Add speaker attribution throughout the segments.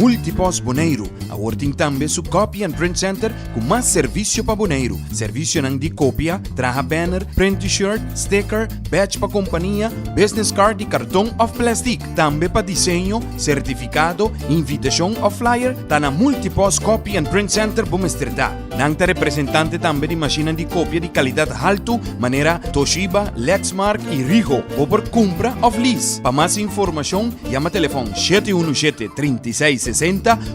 Speaker 1: Multipos Boneiro. Aworting tambe su Copy and Print Center com mais serviço para Boneiro. Serviço nang di copia, traha banner, print t-shirt, sticker, badge pa companhia, business card e cartão of plastic. Tambe pa desenho, certificado, invitação of flyer, ta na Multipos Copy and Print Center Bumesterdad. Nang ta representante tambe di macchina di copia di qualidade alto, manera Toshiba, Lexmark e Rigo. O por compra of lease. Pa mais informação, llama telefone 717-3660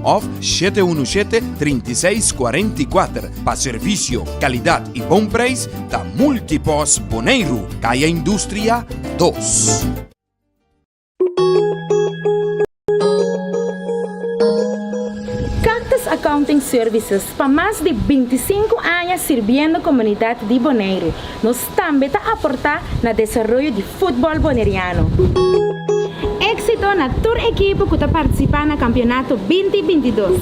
Speaker 1: of 717-3644. Pa serviço, qualidade e bom preço, da Multipos Boneiro, Caia Indústria 2.
Speaker 2: Cactus Accounting Services, para mais de 25 anos servindo a comunidade de Boneiro, nós também está aportar no desenvolvimento de futebol boneriano. Éxito na tour equipe que está participando no campeonato 2022.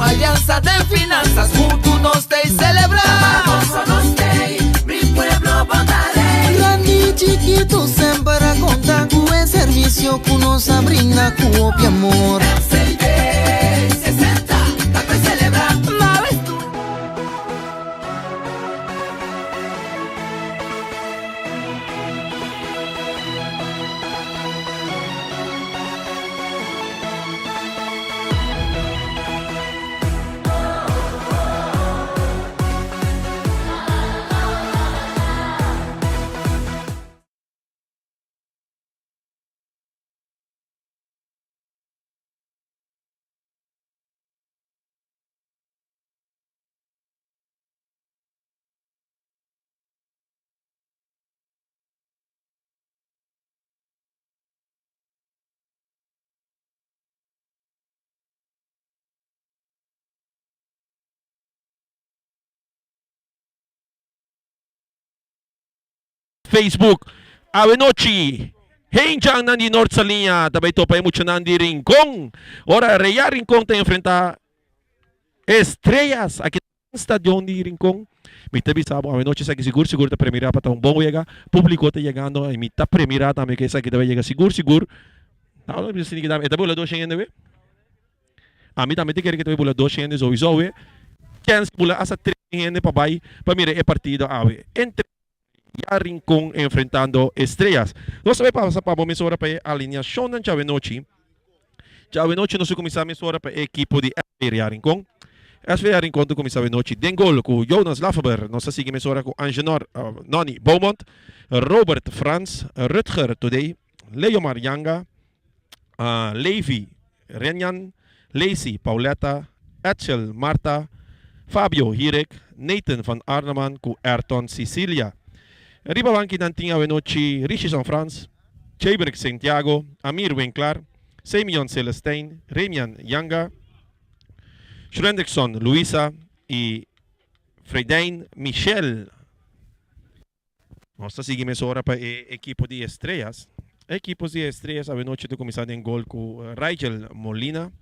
Speaker 3: Aliança de finanças, junto nós tem celebrar. Nós tem, mi pueblo votaré.
Speaker 4: Grande chiquito sempre conta com o serviço que nos brinda com o amor.
Speaker 3: MCD 60, tá pra celebrar. Mas tu
Speaker 5: Facebook, Avenochi, Henjang nandi North sa linya, tabay to pa mucho nandi Rincón. Ora, Reya Rincón te enfrenta Estrellas, aquí en estadio de Rincón. Mi tabi sabo, Avenochi sa siguro ta premiera pa taong bongo yaga, publiko te llegando, y mi ta premiera también que sa que te va llega siguro. Tao na sinig dami, etabu la do shengen dewe. A mí también te quiere que te bula do shengen sowieso we. Kens bula asa 3 shengen pa bay, pa mire e partido ave. Entre Rincón enfrentando Estrellas. Nós vai passar para momento para a alineação da Chavenochi. Chavenochi nós começamos para a equipe de SV Rincón. SV Rincón começava a noite Dengol com Jonas Laffer. Nós seguimos agora com Angenor Noni Beaumont, Robert Franz, Rutger Today, Leo Marianga, Levi Renyan, Lacey Pauletta, Etchel Marta, Fabio Hirek, Nathan van Arneman com Ayrton Sicilia. Ribabanki Dantinga Venochi, Richison Franz, Chaberg Santiago, Amir Winkler, Semyon Celestein, Remian Yanga, Schrendrickson Luisa e Fredain Michel. Nós seguimos agora para a equipe de Estrellas. Equipos de Estrellas, a noite de começar em gol com Rigel Molina.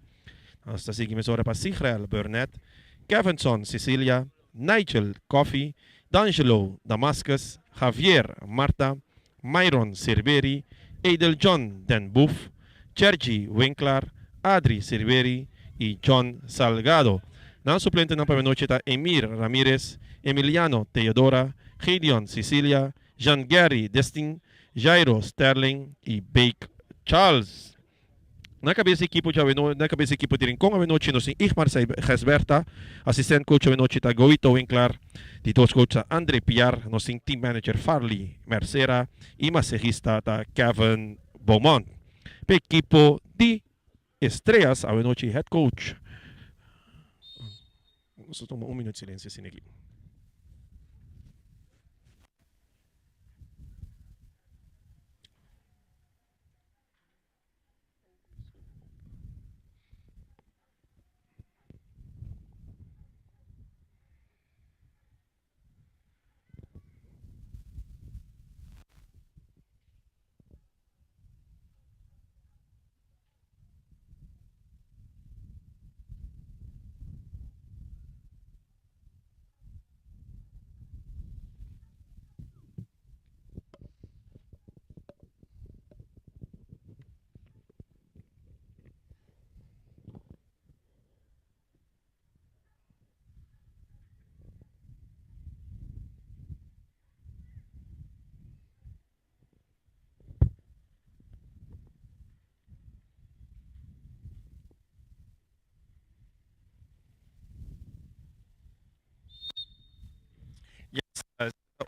Speaker 5: Nós seguimos agora para Sigrel Burnett, Kevinson Cecilia, Nigel Coffey, D'Angelo Damascus, Javier Marta, Myron Cerveri, Edel John Den Buff, Sergi Winkler, Adri Cerveri e John Salgado. Na suplente na pavenoche está Emir Ramirez, Emiliano Teodora, Gideon Cecilia, Jean-Gary Destin, Jairo Sterling e Bake Charles. Na cabeça equipo de Rincón a noite nos Igmar Gesberta, assistent coach a noite está Goito Winkler, titos coach André Piar, nos team manager Farley Mercera e massagista está Kevin Beaumont. Pe equipo de Estrellas a noite head coach. Vamos tomar minuto de silêncio assim aqui.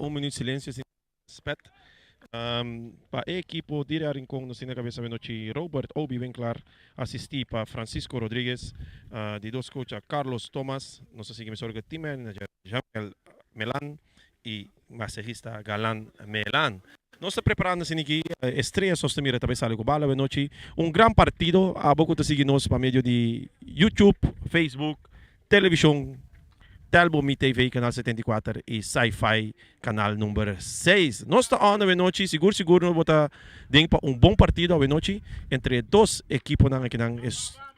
Speaker 5: 1 minuto silêncio sin spet. Pa equipo dire a Rincon no sina cabeça venoci Robert Obi Winkler assisti pa Francisco Rodriguez di dos coach Carlos Thomas no sé si que me sorge team manager Jamel Melan e massagista Galan Melan. Nós estamos preparando assim aqui estreia sostenida também sale com bala venoci gran partido a pouco te seguir nos para meio de YouTube, Facebook, televisão Telbo Mi TV, canal 74 e Sci-Fi, canal número 6. Nós estamos na noite, seguro nós vamos ter bom partido na noite entre dois equipos que é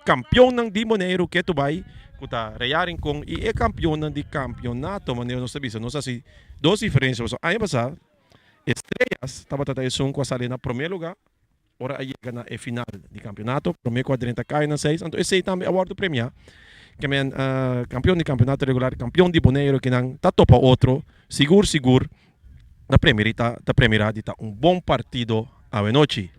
Speaker 5: campeão de Bonaire, que tu vai, que está rearing com e é campeão de campeonato, mas nós sabemos, nós assim, duas diferenças. Aí passar, estrelas, estava tratando isso com a sala na primeiro lugar, ora aí na final de campeonato, primeiro quadrante cai na 6, então esse também é o award premia. Que men campeão de campeonato regular, campeão de Bonaire que não tá topa outro, seguro da primeira tá bom partido a noite.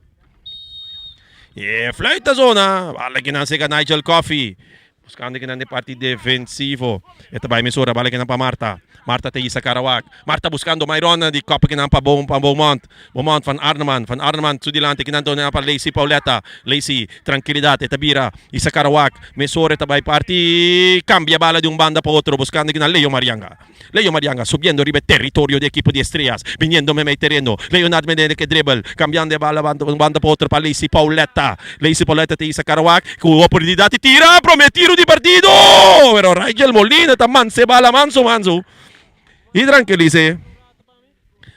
Speaker 5: E fleita zona, vale que não seja Nigel Coffee, buscando que não de parte defensivo. Esta vai mesura, vale que não para Marta. Marta te isa Karawak. Marta buscando Myron di Copa que não para Beaumont. Beaumont van Arneman sudilante que não dona para Lacey Pauleta. Lacey, tranquilidade, tabira, isa Karawak. Mesura tabay parte, cambia bala de banda para outro, buscando que não Leo Marianga subiendo ribe territorio de equipo de estrellas, viniendo me terreno. Leonardo Menendez que dribble, cambiando de bala de banda para outro para Lacey Pauleta. Lacey Pauleta te isa Karawak, com oportunidade tira, prometido de partido. Pero Rigel Molina tamman se bala manso. E tranquilize.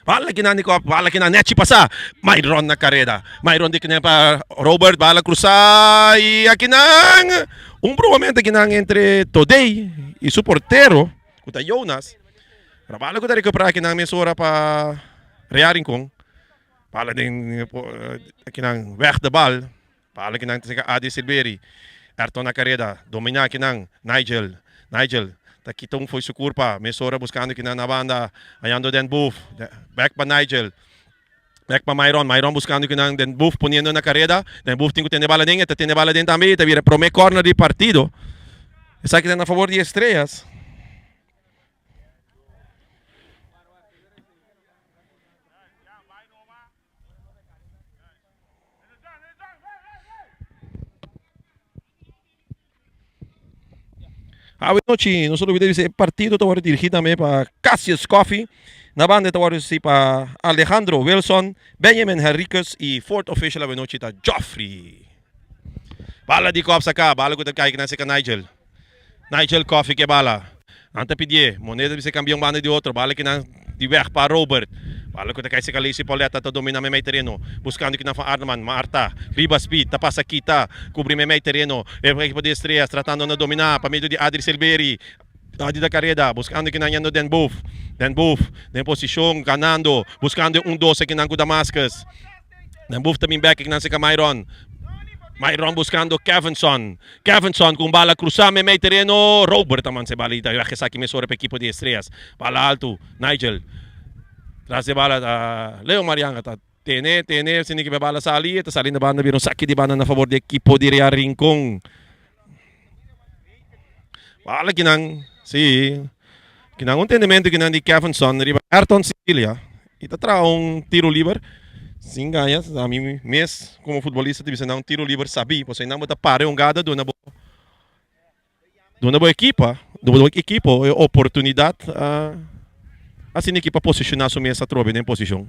Speaker 5: Bala que na net passa. Myron na carrera. Myron de que para Robert bala cruzar e aqui nang provavelmente que nang entre Today e su portero, kuta Jonas. Para bala ko recuperar que nang mesura para rearing kong. Bala din que nang weg de bal. Bala que nang sa Adi Silveri. Ayrton na carrera, domina que nang Nigel. Takitong foi sukur pa, mesora buscando que na banda, ayando Den Booth, back pa Nigel, back pa Myron buscando que na Den Booth poniendo na carrera, Den Booth tinha que bala din também, te vira prome corner de partido. Essa aqui tá a favor de estrelas. A noite, nós olvidamos esse partido, estava dirigido também para Cassius Coffee. Na banda, estava para Alejandro Wilson, Benjamin Henriquez e fourth official a noite está Joffrey. Bala de Cops acá, bala que está caindo nessa Nigel. Nigel Coffee que bala. Anta pedir, moneda de ser campeão banda de outro, bala que não de ver para Robert. Bala que está caindo nessa Lacey Pauleta, está dominando meio terreno, buscando que não fa Arman, Marta, Riba Speed, tá passa aqui, tá, cobre meio terreno, equipo de estrelas, tratando de dominar, para meio de Adri Silveri, Adi da carrera, buscando que não yendo Den Booth, na posição, ganando, buscando 12 que não com Damascus. Den Booth também back que não se Myron buscando Kevinson com bala cruzar meio terreno, Robert também se balita, que saque mesura para equipo de estrelas, bala alto, Nigel. Tras de bala, Leo Marianga, tene, sini que bala sali, está salindo banda, vira saque de banda na favor de equipo de Real Rincon. Bala que não, sim, que não entendimento que não de Kevinson, riba Ayrton Sicilia, e tá traz tiro livre, sim ganha, a mim mesmo como futebolista deve ser um tiro livre sabi, você não bota pare gada do na boa equipa, oportunidade assim a equipa posicionar sua mesa trobe em posição.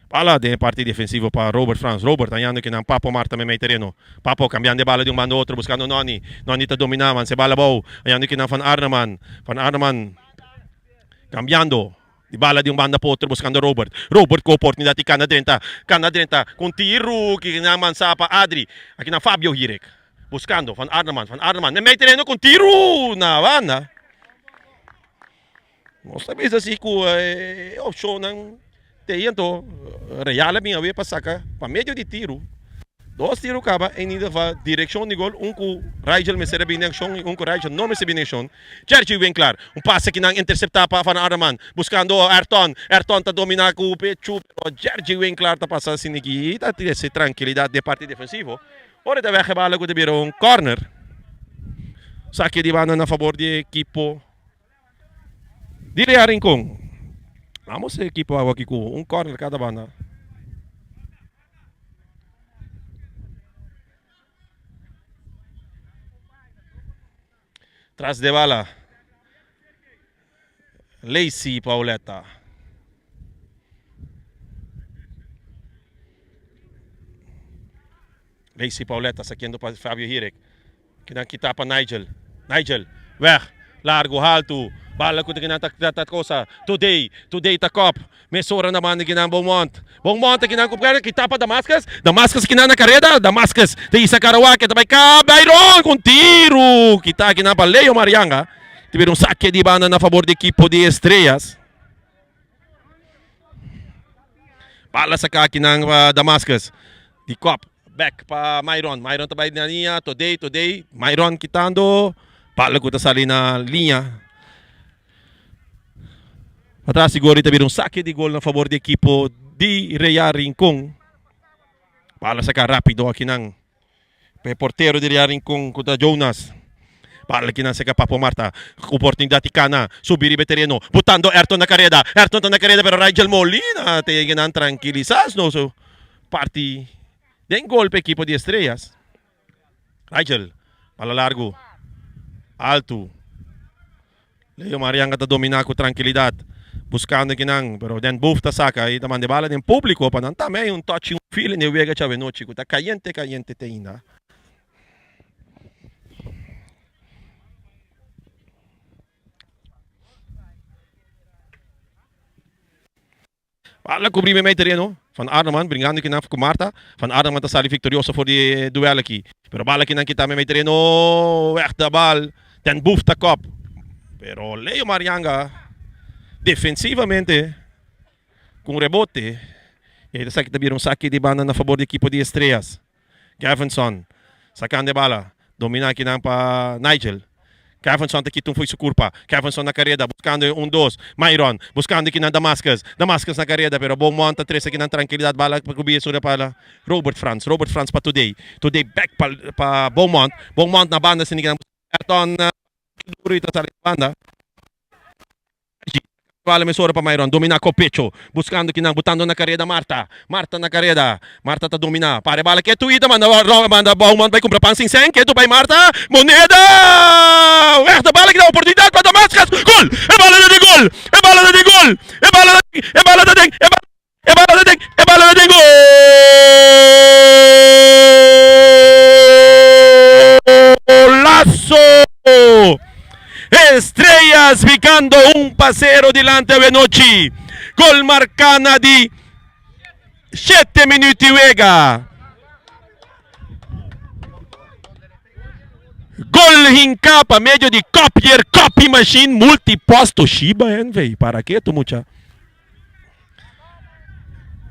Speaker 5: Pala de parte defensiva para Robert Franz. Robert andando que não Papo Marta meio terreno. Papo cambiando de bala de bando outro buscando Noni. Noni está dominando, se bala bom. Andando que não Van Arneman cambiando de bala de banda para outro buscando Robert. Robert com oportunidade cana dentro com tiro que não mansa para Adri. Aqui na Fabio Hirek. Buscando Van Arneman. Meio terreno com tiro na banda. Nós sabemos assim que o show não tem então real a minha vez para sacar para meio de tiro. 2 tiros acaba em a direção de gol, com Rigel me recebe bem chão, com Rigel não me recebe bem chão. Sergio Winkler, passe que não intercepta para Van Arneman, buscando Ayrton está dominando com o pecho, Sergio Winkler está passando assim aqui, está tendo essa tranquilidade de parte defensivo. Ora deve a bola que deve um corner. Saque de banda na favor de equipo de Real Rincon. Vamos equipo agora aqui com um corner cada banda. Tras de bala. Lacey Pauleta. Lacey Pauleta saqueando para Fábio Hirek. Kita para Nigel. Nigel, weg. Largo, halto. Bala ko na cosa. Today takop. Mesora naman na ginang Beaumont. Beaumont na ginang kupkara. Kita pa Damascus. Damascus kinang na kareda. Damascus. Te isa Karawak. Tabay ka. Byron. Com tiro. Kita kinang pa Leo Marianga. Tiveram um saque de banda na favor do equipo de Estrelas. Bala sa kaki ng Damascus. Di cop. Back pa Myron. Myron tabay na linha. Today. Myron quitando. Bala ko sa na linha. Atrás siguro tiveram um saque de gol na favor do equipo de Rea Rincon. Bala sa ka rápido aqui ng porteiro de Rea Rincon contra Jonas. Bala aqui na seca Papo Marta. Oportunidade Cana. Subir e terreno. Botando Ayrton na carrera. Ayrton na carrera pero Rigel Molina. Tingnan tranquilizas no so party. Den golpe equipo de Estrellas. Rigel. Bala largo. Alto. Leo Marianga ta dominar com tranquilidade. Buscando ginang, pero den buff ta saca e taman de bala den público pa nanta may un touch yung feeling ni Wega Chavenochi ko ta caliente teina. Bala cobrir me terreno. Van Arneman bringando ginang com Marta. Van Arneman ta sali victorioso voor die duel aqui. Pero bala ginang kita me terreno, weg da bal. Den buff ta kop. Pero Leo Marianga defensivamente, com rebote, ele sabe que também um saque de banda na favor da equipe de Estrelas. Gavinson, sacando de bala, domina aqui para Nigel. Gavinson aqui foi sua culpa. Gavinson na carreira, buscando 1-2. Myron, buscando aqui na Damascus. Damascus na carreira, pero Beaumont a 3 aqui na tranquilidade, bala para cobrir sobre para Robert Franz para Today. Today back para Beaumont. Beaumont na banda, sinigyan Ayrton, duro ito sa banda. Vale mesora para Myron, domina com o pecho, buscando que não, botando na carreira Marta na carreira, Marta tá dominar, pare bala que é tuída, manda Beaumont vai comprar pansin sem, que tu vai Marta, moneda, esta bala que dá oportunidade para Damascus, gol, é bala de gol, é bala de gol, é bala de gol, golaço! Estrellas picando 1-0 delante a Benochi. Gol marcana di 7 minuti Wega. Gol hincapa medio di copy machine multiposto Shiba véi. Para que tu mucha?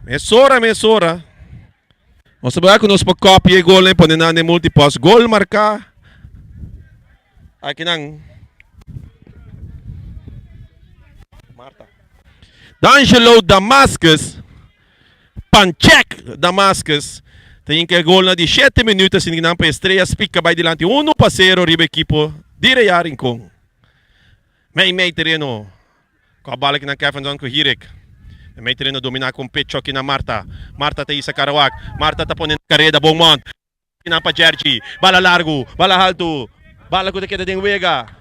Speaker 5: Mesora. Vamos saber que nós para copy gol né, ponen na multiposto. Gol marca. Aqui não. D'Angelo Damascus, Panchek Damascus, tem que gol na de 7 minutos sin ginang pa Estrellas, pica by delante 1-0 riba equipo di Rea Rincon. May terreno, com a bala que na Kevin Don com Hirek. May terreno dominar com pecho aqui na Marta. Marta te isa Karawak, Marta tá ponendo carreira Beaumont. Ginang pa Jergy, bala largo, bala alto, bala ko te queda ding Wega.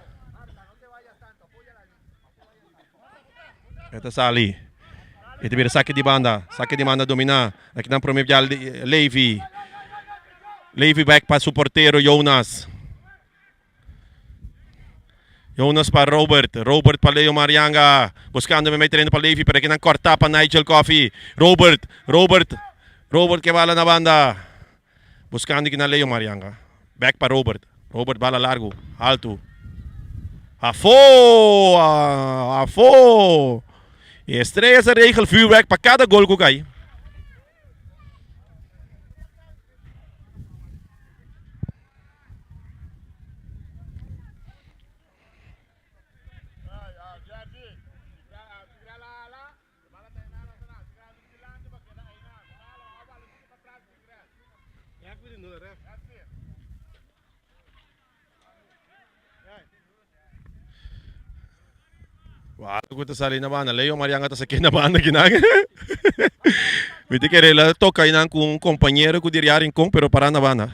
Speaker 5: Ito Sali. Ito vira saque de banda dominar. Aqui na primeira Levy. Levy back para o porteiro Jonas. Jonas para Robert para Leo Marianga. Buscando me treino para Levy, pero aqui não corta para Nigel Coffee. Robert que bala na banda. Buscando aqui na Leo Marianga. Back para Robert bala largo, alto. Afo! Estrellas regel vuurwerk para cada gol que cai. Wala ko ta sali na bana. Leo Marianga ta sa kinabana ginag. Viste que ela toca inan com um companheiro que diriarin com pero para na bana.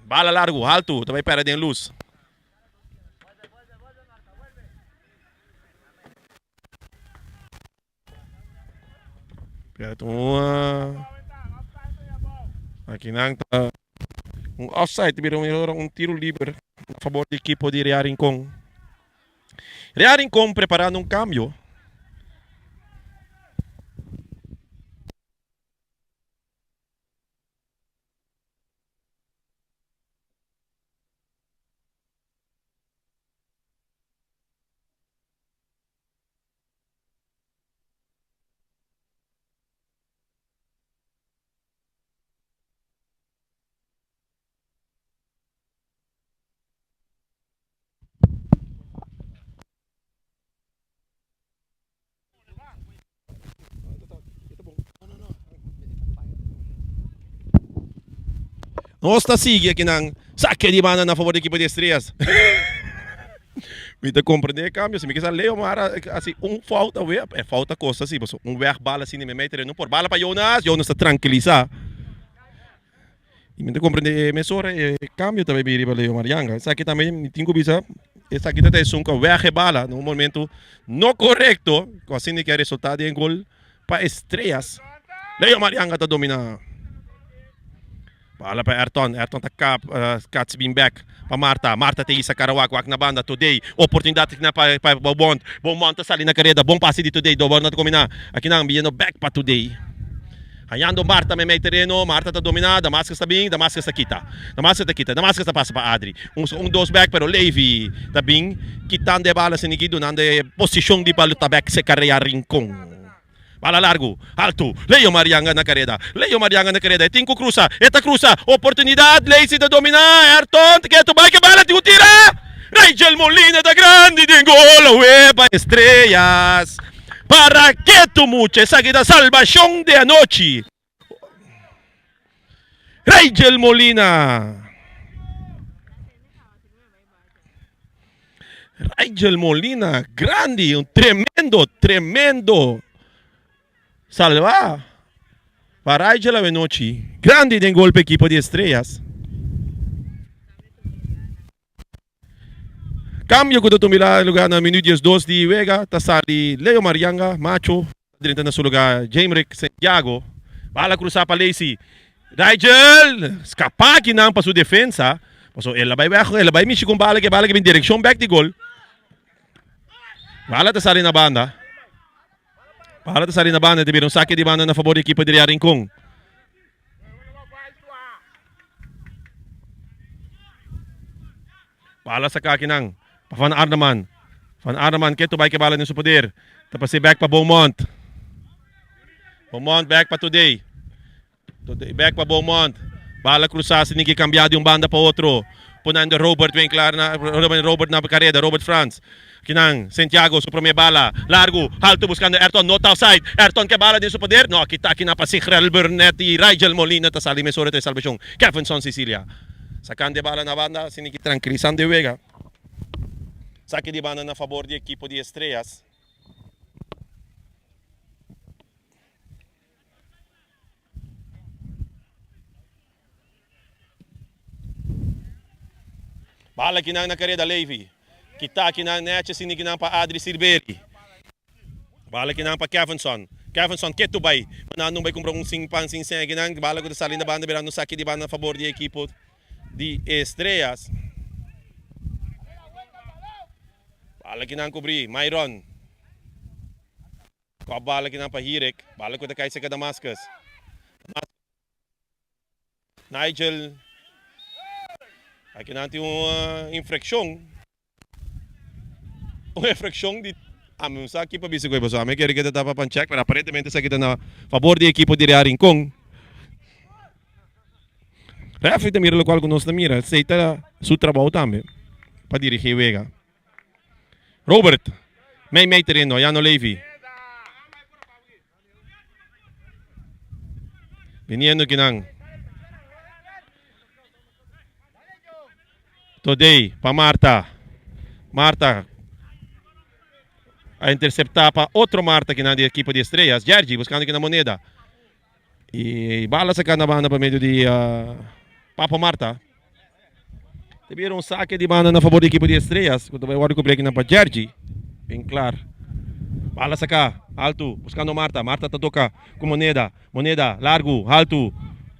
Speaker 5: Bala largo, alto, também perde em luz. Perde aqui não tá offside, virou tiro livre a favor da equipe de Real Rincón. Real Rincón preparando um cambio. Nosta sigue aqui ng saque de banda na favor da equipe de Estrellas. Vita compreender cambio, se me quiser Leo Mara assim falta é falta costa assim, bala assim me meter não por bala para Jonas está tranquilizar. E me compreender mesora cambio também biri para Leo Marianga. Essa aqui também tinha bisa essa aqui tá sunca bala no momento não correto, assim que é resultado em gol para Estrellas. Leo Marianga tá domina. Bala pa Ayrton ta Cats being back pa Marta te isa karawak na banda today oportunidade na pa Beaumont ta sali na kareda bom passe de today do na komina aqui na ambiente back pa today hayando Marta may terreno Marta ta dominada Damascus ta bing Damascus ta kita Damascus ta passa pa Adri dos back pero Levi ta bing kitando de bala sinigido nande posição de bala ta back se Real Rincón. Bala largo, alto, Leo Marianga na carrera, Tinko cruza, oportunidade, Lacy da dominar, Ayrton, que tu vai que bala de tira, Rigel Molina da grande de gol, uepa Estrellas, para que tu muche, esa que da salvación de anoche, Rigel Molina, grande, un tremendo. Salva para Rigel Avenochi, grande de golpe equipo de Estrellas. Cambio que tu mira lugar na minutos 2 de Vega, tasali Leo Marianga, Macho, dentro na seu lugar Jamerick Santiago, bala cruzar para Lacy. Rigel escapar que não para sua defesa, passou ela vai mexer com bala que vem direção back de gol. Bala tasali na banda. Para ta sali na banda, tibir un saque de banda na favor da equipe de Real Rincón. Bala sa kakinang. Van Arnaman, keto bay ke bala niyo sa poder. Tapos si back pa Beaumont. Back pa today. Back pa Beaumont. Bala cruza, sinigi cambiado yung banda pa otro. Punando Robert na carrera, Robert Franz. Kinang Santiago, su primeira bala, largo, alto buscando Ayrton, not outside. Ayrton que bala din su poder. No, kita pa si Crel Burnett y Rigel Molina ta sali mesura de salvación. Kevinson Sicilia. Sacan de bala na banda, sinigi tranquilizando de Vega. Saque de banda na favor de equipo de Estrellas. Bala kinang na carrera Levi. Kita kinang neche siniginang pa Adri Silveri. Bala kinang pa Kevinson, keto bay. Mananong bay kumpra kung singpan ginang. Bala ko sa salin na banda berang no saque de banda a favor de equipo de Estrellas. Bala kinang kubri, Myron. Bala kinang pa Hirek. Bala ko ta kay sa Damascus. Nigel. Aqui natin yung infraction. Uma infração de sa aqui para biscoito pessoal, me quer que kita tapa pan-check, mas aparentemente sa kita na favor de equipo de Real Rincón. Referee ta mira lo qual conosce mira, aceita su trabalho também para dirigir Vega. Robert, may terreno, Yano Levi. Viniendo kinang. Today, pa Marta. Marta. A interceptar para outro Marta que na de equipo de estrelas. Gergi buscando aqui na moneda. E bala sacando a banda para meio de Papa Marta. Teve saque de banda na favor da equipe de estrelas. Quando vai o arco break na para Gergi. Bem claro. Bala sacar. Alto. Buscando Marta. Marta toca com moneda. Moneda. Largo. Alto.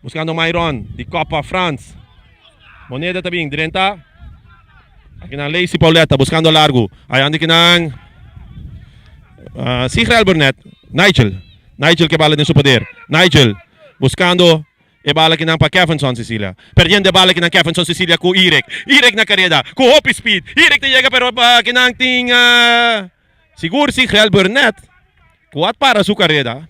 Speaker 5: Buscando Myron. De Copa France. Moneda também. Direnta. Aqui na Lacey Pauleta. Buscando largo. Aí anda aqui na... Sigel Burnett, Nigel que bala nesse poder, Nigel buscando e bala que não para Kevinson Cecilia, perdendo a bala que não Kevinson Cecilia com Irek na carreira, com Hope Speed, Irek te chega pero que não tem seguro Sigel Burnett, quat para sua carreira,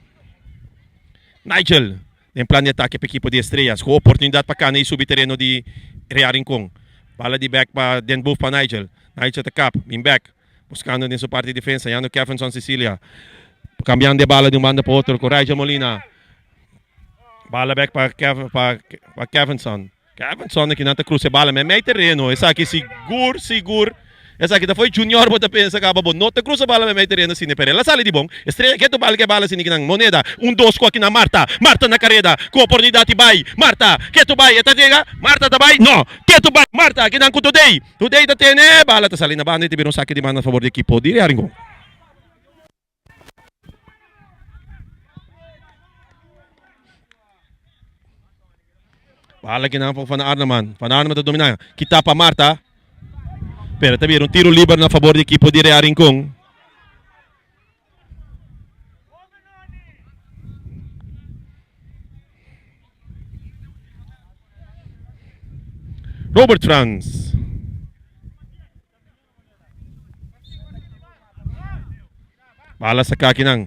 Speaker 5: Nigel em plano de ataque para a equipe de estrelas, com oportunidade para cá no subterrâneo de Real Rincon, bala de back para Den Buff para Nigel te cap, in back. Buscando em sua parte de defesa, yando Kevinson Cecilia. Cambiando de bala de um banda para outro, com Raja Molina. Bala back para Kevinson. Kevinson aqui não cruza a bala, mas meio terreno. Essa aqui seguro. Essa aqui foi Junior, bota pensa, acaba bom. Não cruza a bala, mas meio terreno, assim, para ela sale de bom. Estreia que tu bala que bala, assim, que não. Moneda, 2 aqui na Marta. Marta na carreira, com oportunidade, vai. Marta, que tu vai, tá chega? Marta, tá vai? Não. Que tu vai, Marta, que não com Today. Today tá tendo, bala, tá salindo na banda e tiveram saque de banda a favor da equipe de Aringon. Bala que não para Van Arneman tá dominando. Kita para Marta. Pero também tiro livre na favor da equipe de Real Rincon. Robert Franz. Bala sa kaki ng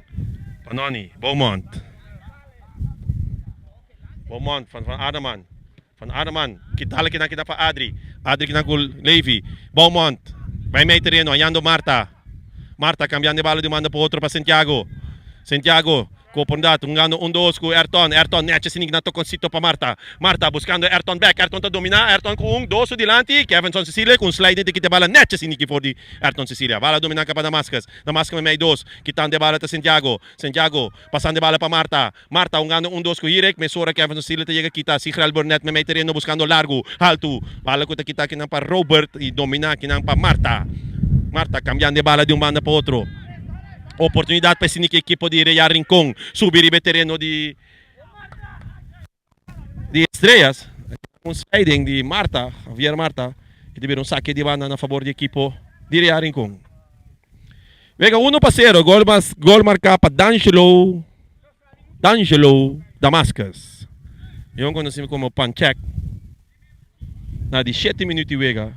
Speaker 5: Panoni, Beaumont, Van Adaman, kita pa Adri kinang Levy, Beaumont, may terreno, ayando Marta, cambiando de bala de manda po outro pa Santiago, com oportunidade, tungando 2 com Ayrton, nete sinig na to concito pa Marta, buscando Ayrton back, Ayrton tá dominar, Ayrton com 2 dilante, Kevinson Cecilia com slide de kita bala, nete sinig for de Ayrton Cecilia, bala dominar ka pa Damascus may 2, kitang de bala ta Santiago, passando de bala pa Marta, ungando 2 com Irek, may sora Kevinson Cecilia ta llega kita, Sigel Burnett may terreno buscando largo, alto, bala ko ta kita kinang pa Robert e domina kinang pa Marta, cambiando de bala de banda pa outro. Oportunidade para esse equipe de Real Rincon subir o terreno de estrelas. Sliding de Javier Marta, que tiveram saque de banda a favor da equipe de Real Rincon. Vega 1-0, gol marcado para D'Angelo Damascus. Eu conheci como Panchek. Na 17 minutos Vega,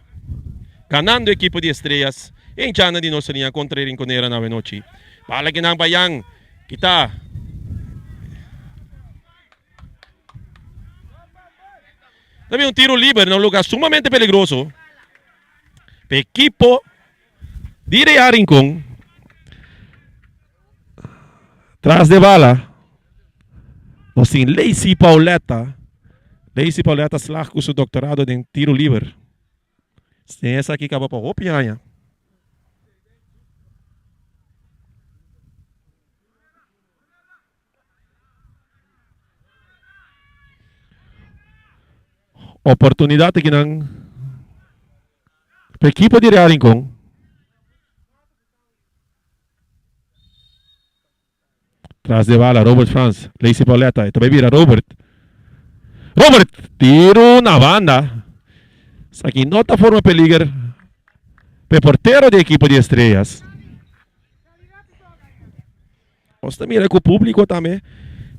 Speaker 5: ganando a equipe de estrelas. Em China de nossa linha contra a Rinconera na noite. Bala que não bayang kita. Também tiro livre num lugar sumamente peligroso. Para equipo de Real Rincon. Tras de bala. Nós tem Lacey Pauleta slag com seu doutorado em tiro livre. Tem essa aqui que acaba para o Pianha. Oportunidade que não para a equipe de Real Rincon. Tras de bala, Robert Franz, Lacey Pauleta, também vira Robert, tiro na banda. Isso aqui nota forma peligro para o porteiro da equipe de estrelas. Você mira com o público também.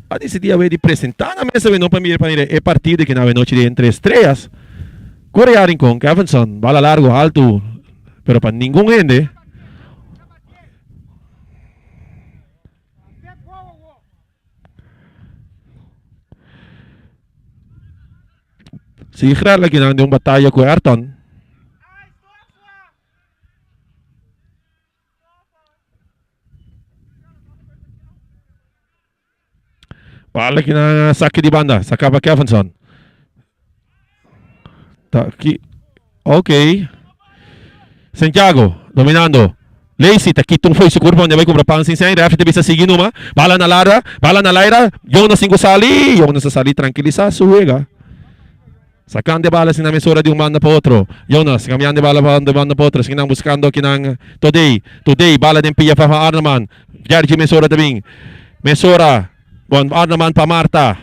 Speaker 5: A decidir de apresentar na mesa não para mim é partida que na noite de entre estrelas. Real Rincon, Kevinson, bala largo, alto, pero para nenhum ende. Si Israel lagi nang yung batalha com Ayrton. Bala que na saque de banda, sacava Kevinson. Tá aqui. Ok. Santiago, dominando. Lacey, takitong foi sa kurpa, hindi ba kung rapang sinsay, referee bisa sige numa, bala na Laira, yung na sasali, tranquiliza, suwega. Sacan de bala sin mesura de manda para outro. Jonas, cambiando de bala para outro. Sinang buscando kinang Today, bala din pia para Arnaman. Jarji mesura também. Mesura. Bon Arnaman para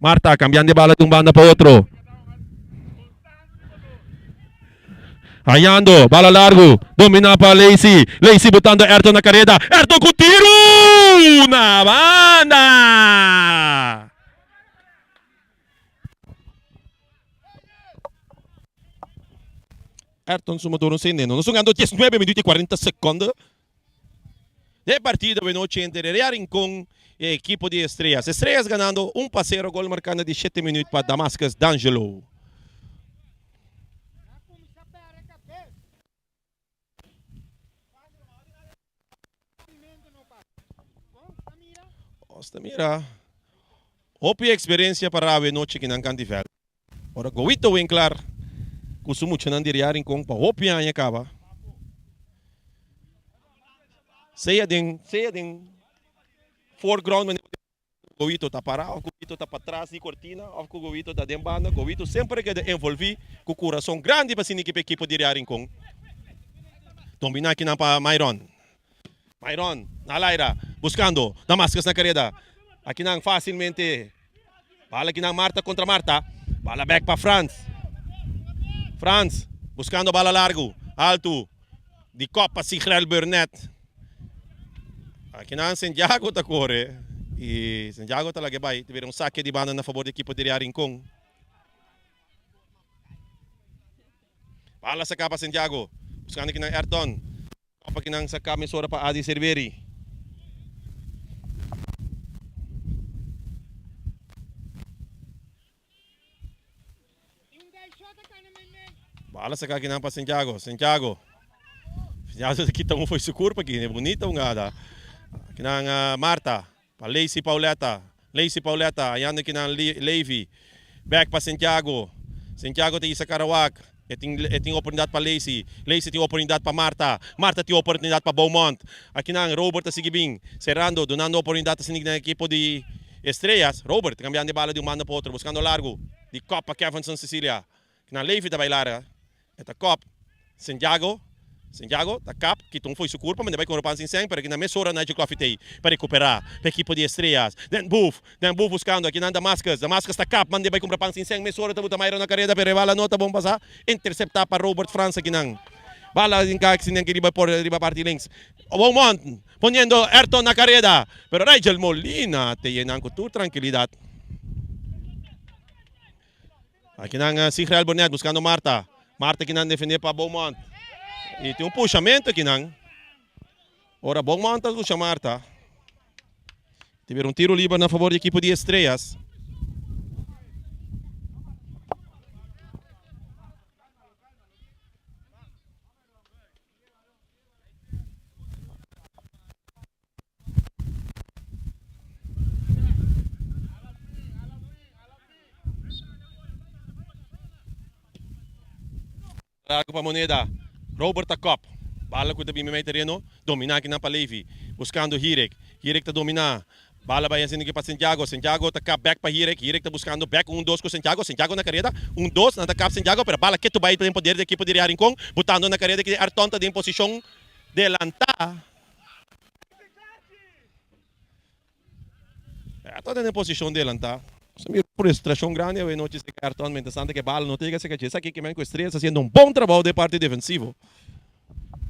Speaker 5: Marta, cambiando de bala de banda para outro. Ayando, bala largo, domina para Lacey botando Ayrton na carrera, Ayrton com tiro na banda. Ayrton sumador sem neno, nós jogando 19 minutos e 40 segundos de partida de noite entre Real Rincón e a equipe de Estrellas. Estrellas ganando 1-0, gol marcando de 7 minutos para Damascus D'Angelo. Mira, hopi experiência para a noite que não cantivel. Ora, Gowito Winkler, kusumu chanan diriarin kong pa hopi anya kaba. Saya ding foreground man Gowito tá parado, Gowito tá para trás de cortina, of Gowito tá dentro banda, Gowito sempre que envolve com coração grande para sinike equipe diriarin kong. Tombina aqui na pa Myron, na Laira, buscando Damascus na carrera. Aqui não facilmente. Bala aqui na Marta contra Marta. Bala back para Franz, buscando bala largo, alto. De Copa Sigrel Burnett. Aqui na Santiago tá corre. E Santiago talaga vai. Tiveram saque de banda na favor da equipe de Real Rincón. Bala sa capa Santiago. Buscando aqui na Ayrton. Copa aqui na sa camisora para Adi Cerveri. Bala sa kakinang pa Santiago. Santiago kita mo foi sa kurpa aqui, bonita nga. Kinang Marta, pa Lacey Pauleta, ayan na kinang Levy. Back pa Santiago ti sa Karawak. Eting oportunidade pa Lacey ti oportunidade pa Marta ti oportunidade pa Beaumont. Aqui nang Robert Sigibing, serrando, donando oportunidade sa sinig na equipo de Estrellas. Robert, cambiando de bala de manda para outro, buscando largo. De Copa Kevin San Cecilia. Kinang Levy da bailara. Eta Cop, Santiago, tá cap, que não foi seu corpo, mas vai com o pansin sem, para que na mesura na de Clofitei, para recuperar, para a equipe de Estrellas. Den Buff buscando aqui na Damascus tá cap, manda vai com o pansin sem, mesura tá Mayron na carreira, para bala nota bom passar, interceptar para Robert França aqui nang. Bala em cá que se nem que riba parte links. Beaumont, poniendo Ayrton na carreira, pero Rigel Molina te llenan com tu tranquilidade. Aqui nang Sigrel Burnett buscando Marta que não defender para Beaumont. E tem puxamento aqui não. Ora, Beaumont puxa Marta. Tiveram tiro livre na favor da equipe de Estrellas. Largo para Moneda. Robert Cop. Bala com o meio terreno. Dominar aqui na Levy. Buscando Hirek. Hirek tá dominar. Bala vai assim aqui para Santiago. Santiago tá cap back para Hirek. Hirek tá buscando back 1-2 com Santiago. Santiago na carreira. 1-2 na cap Santiago. Pero bala que tu vai ter poder da equipe de Real Rincón. Botando na carreira que Ayrton tá em posição de lantar. Tá em posição de lantar. Frustração grande a noite de cartão, interessante que bala não tem que ser que aqui que com Estrellas fazendo bom trabalho de parte defensivo.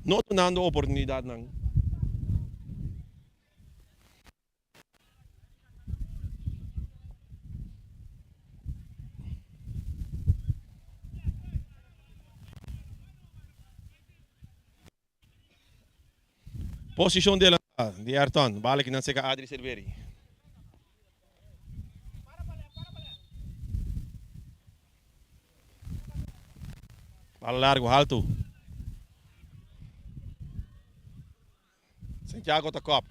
Speaker 5: Não dando oportunidade não. Posição de Ayrton, bala que não seca Adri Cerveri. Bala largo, alto. Santiago tá Cop.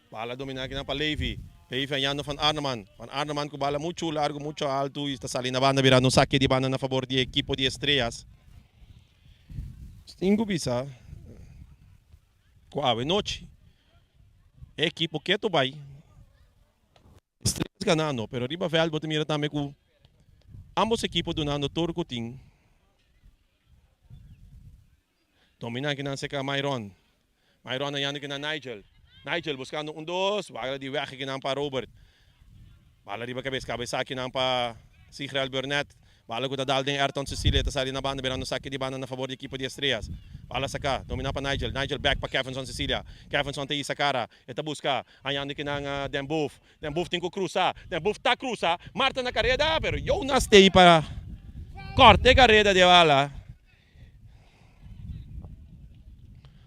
Speaker 5: Bala dominar aqui na para Levy. Levy andando van Arneman. Van Arneman com bala muito largo, muito alto. E está salindo na banda, virando um saque de banda na favor da equipe de Estrellas. Cinco bisa. Quave noite. Equipo que tu vai. Estrelas ganando, pero riba velho bote mira também com ambos equipos donando todo o time. Dominan que não se cá Myron. Myron ayando que na Nigel. Nigel buscando dos, bala di weg que não para Robert. Bala riba cabeça que não para Sigreal Burnett. Bala ko dadal din Ayrton Cecilia ta sali na banda berano saque de banda na favor do equipo de Estrelas. Bala saka, domina pa Nigel. Nigel back pa Kevinson Cecilia. Kevinson te isa cara. Eta busca. Ayando que nang Dembuf. Dembuf tem que cruzar. Dembuf tá cruza. Marta na carrera, pero Jonas te para corte carrera de bala.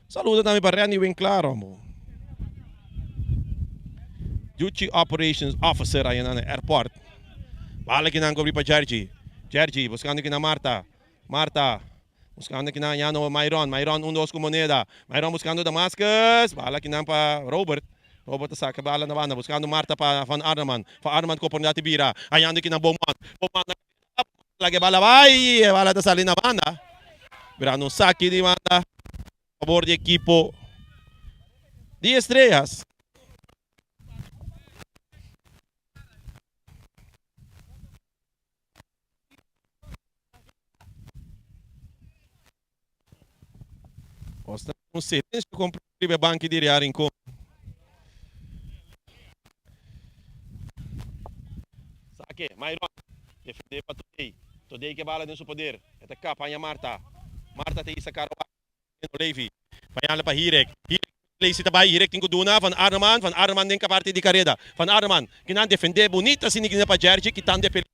Speaker 5: Saludo também para Randy Wing claro, mo. Duty Operations Officer ayan na airport. Bala que nang cobri pa Jergy. Jergy, buscando aqui na Marta. Marta, buscando aqui na Yano Myron. Myron, dos com moneda. Myron buscando Damascus. Bala aqui na para Robert. Robert saca bala na banda. Buscando Marta para Van Arneman. Van Arneman ko por na tibira. Ayando aqui na Beaumont. Beaumont lagi bala vai. Bala ta sali na banda. Virando saque de banda. A favor de equipo de Estrelas. Um silêncio comprive banchi di Rincon. Saque, Myron. Defender para Today. Today que bala dentro do poder. Esta capa, a Marta. Marta tem essa cara. Levi. Payan para Hirek. Hirek place tabay. Hirek tem kuduna. Van Arneman. Van Arneman din kaparte di kareda. Van Arneman. Kinan defender bonita sinigina para Jergy. Kitan defender.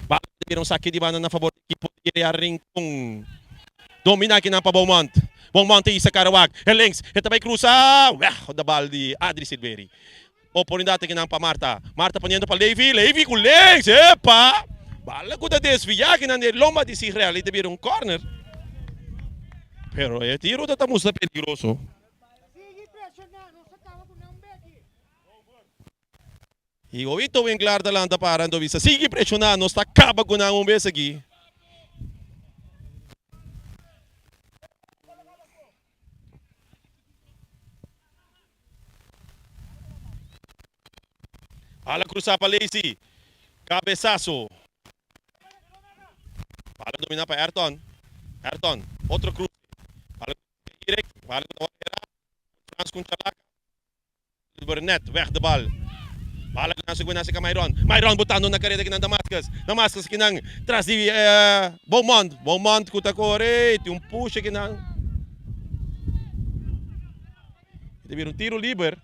Speaker 5: Bala de saque de banda na favor do equipo de Rincon. Domina aqui na para Beaumont. Beaumont isa Karawag. Links. Ito may cruza. O da bal di Adri Silveri. Oportunidade aqui na para Marta. Marta poniendo para Levi. Levi com links. Epa! Bala ko da desvia que na lomba de Sigreal. Ito bir corner. Pero o tiro da tamus na peligroso. E o Ito bem claro da landa para ando visa. Sigue pressionando. Está acaba com um vez aqui. Bala cruzar para Lacy. Cabeçaço. Bala dominar para Ayrton. Ayrton. Outro cruz. Bala direct. Bala com a Frans com Charlac. Burnett. Weg de bal. Bala que não segura com Myron. Myron botando na carreira aqui na Damascus. Damascus que não traz de Beaumont. Beaumont com a corre. Tem push aqui não. Teve tiro livre.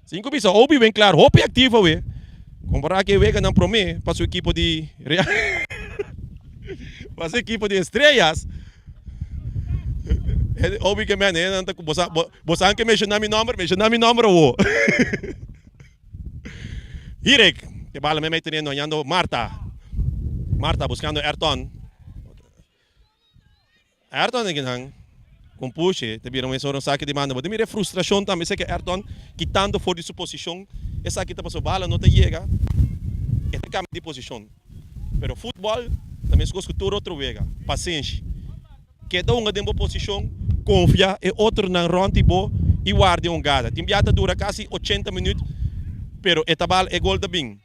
Speaker 5: 5 bisa. Obi bem claro. Hope ativa we. Comparar que Vega não promete para sua equipe de para sua equipe de Estrelas. Obviamente, não tá com você que mencionar meu número o. Hirek, que bala me metendo olhando Marta. Marta buscando Ayrton. Ayrton aqui não. Com push, te viram esse um saque de manda. Mas mira frustração também, sei que Ayrton quitando fora de sua posição. Essa aqui tá passou bala, não te chega. É te cambia de posição. Pero futebol também se gosta de outro vega. Paciência. Cada um tem uma posição, confia e outro na ronda e guarda um gada. Timbiata dura quase 80 minutos, pero esta bala é gol da bem.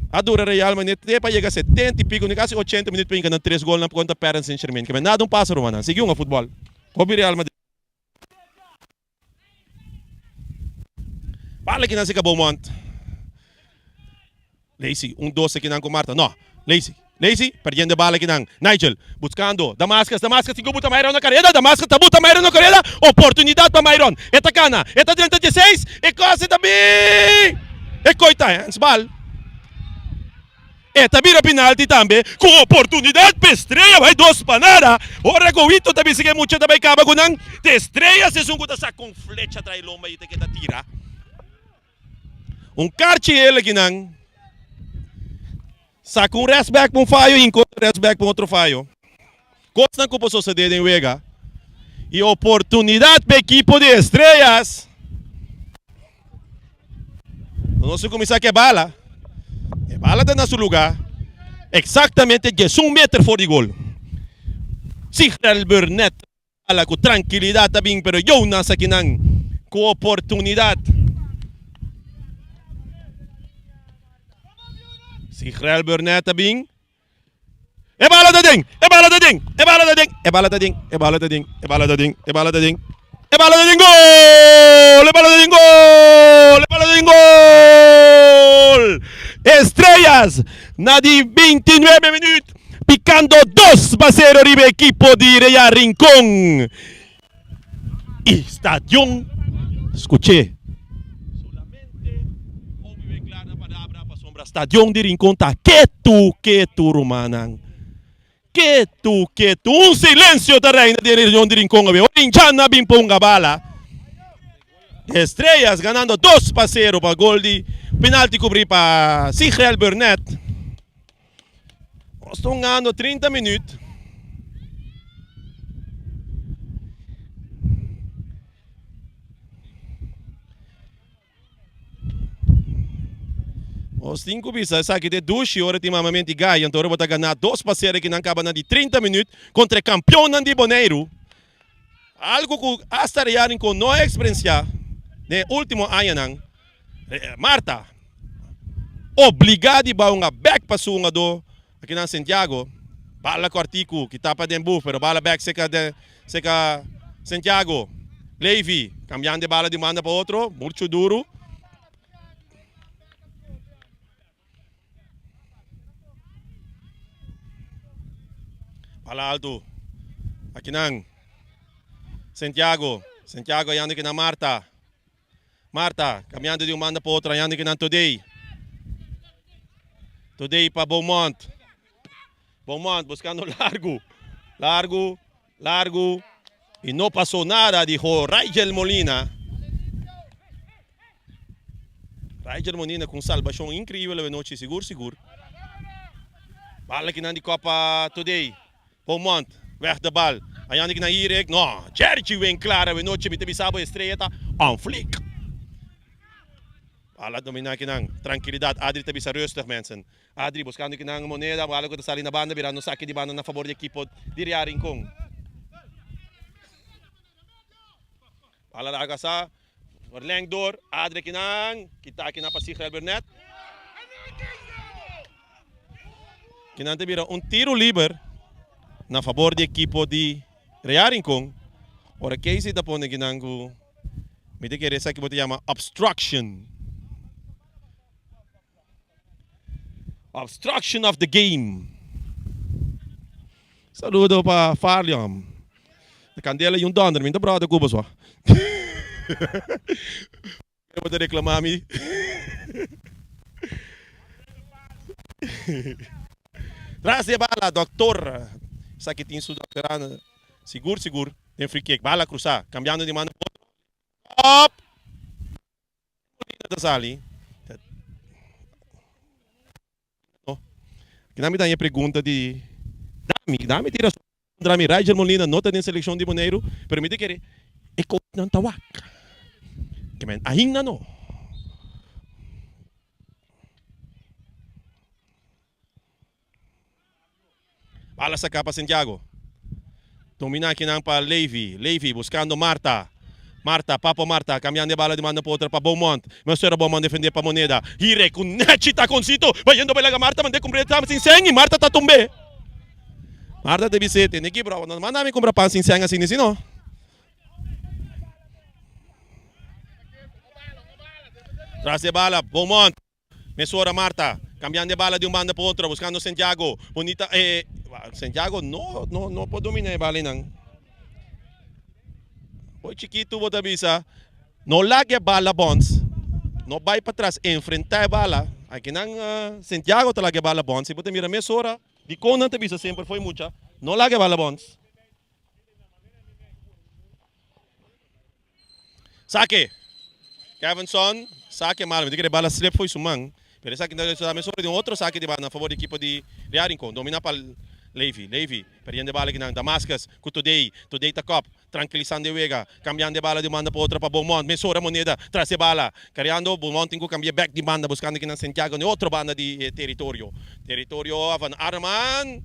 Speaker 5: A dura Real Madrid para chegar a 70 e pico, quase 80 minutos para enganar 3 gols na conta Paris Saint-Germain. Que nada um pássaro, mano. Seguiu um futebol. Hobby Real Madrid. Bala que não se Beaumont. Lacy, 2 aqui não com Marta. Não, Lacy, perdendo a bala aqui não. Nigel, buscando. Damascus, tem que botar Myron na carreira. Damascus, tá botando Myron na carreira. Oportunidade para Myron. Eta cana, eta 36. E quase também. E coita, hands ball. Eta vira penalti também. Com oportunidade para Estreia. Vai 2 para nada. Ora com Ito também sigue muito também. Acaba com não. De Estreia, se um guta com flecha atrás lomba e te que tira. Karte ele aqui não. Saca respect para falho e encontra respect para outro falho. Coisa que posso suceder em Vega. E oportunidade para a equipe de Estrelas. Não sei começar que é bala. É bala está no seu lugar. Exatamente 1 metro fora de gol. Sigreal Burnett. ala com tranquilidade também, pero eu nasa kinang com oportunidade. Si Israel Burnett também. É bala da ding, é bala da ding, é bala da ding, é bala da ding, é bala da ding, é bala da ding, é bala da ding. É bala da ding, gol! É bala da ding, gol! É bala da ding, gol! Estrellas na di 29 minutos, picando 2-0 arriba equipo di Real Rincón. Y Estadio, escuché. Solamente ouvi clara na palavra para sombra. Estadio di Rincón tá quieto, Romanan. Quieto. Un silêncio da reina de região de Rincón. Orinchana bimpunga bala. Estrellas ganando 2-0 para gol de penalti cobrir para Israel Burnett. Estão ganhando 30 minutos. Os 5 bisas, sabe que de 2 horas ultimamente ganham, então vou ganhar 2-0 que não acaba de 30 minutos contra o campeão de Boneiro. Algo que hasta Real com não é experiência no último ano. Marta, obrigado a uma back para o do aqui na Santiago. Bala com artigo que tapa de buff, pero bala back seca Santiago. Levi, cambiando de bala de manda para outro, muito duro. Bala alto. Aqui não. Santiago ayando aqui na Marta. Marta, caminhando de um manda para outro, ayando aqui na Today. Today para Beaumont. Beaumont buscando largo. E não passou nada, dijo Rigel Molina. Rigel Molina com salvação incrível, a noite seguro. Bala aqui na de Copa Today. Beaumont, weg de bal. Ayando aqui na Irek. No, Jerry vem clara, a noite me bisabo estreita. On flick. Bala dominar aqui na tranquilidade. Adri te bisa rustig, mensen. Adri buscando aqui na moneda. Bala ko sali na banda, virando saque de banda na favor do equipo de Real Rincón. Bala larga sa. Verlengd door. Adri aqui na. Kita aqui na para Israel Burnett. Kinante vira tiro livre na favor do equipo de Real Rincón. Ora que se tapou na ginango. Me te querer que bote chama obstruction. Obstruction of the game. Saludo para Farliam. De Candela e donder, minta brother Cuba só. Eu vou te reclamar me. Traz de bala, doutor. Saquitinho sudamericano. Seguro. Tem free kick. Bala cruzar. Cambiando de mano. Up! Da sali. Nami dá a pergunta de Dami tira Dami Rigel Molina nota na seleção de Boneiro, permite que é coach ng tawak. Que men ahin na no. Bala sa capa Santiago. Domina aqui não para Levi buscando Marta, Papo Marta, cambiando de bala de manda para outra para Beaumont. Mas era Beaumont defender para Moneda. Hire com Nechita com Cito, vayendo pela Marta, mande cumprir tam sin seng e Marta tá tumbe. Marta de Vicente, nem que bravo, não manda me comprar pan sin seng assim nesse não. Tras de bala, Beaumont. Mesora Marta, cambiando de bala de banda para outra, buscando Santiago. Bonita, Santiago no pode dominar a bala não. Oi chiquito, vou te avisar. Não largue a bala bons. Não vai para trás, enfrentar a bala. Aqui não Santiago te largue a bala bons. Se você mira Mesora, de como te avisa sempre foi muita. Não largue a bala bons. Saque. Kevinson, saque mal. Me diga que a bala slip foi sumang. Pero saque da Mesora de outro saque de bala na favor da equipe de Real Rincón. Domina para Levi, perdendo bala aqui na Damascus, com Today tá cop, tranquilizando de Vega, cambiando de bala de manda para outra para Beaumont, Mesora Moneda, traz de bala, carregando, Beaumont tem que cambiar back de banda, buscando aqui na Santiago, de outra banda de território. Território, Van Arman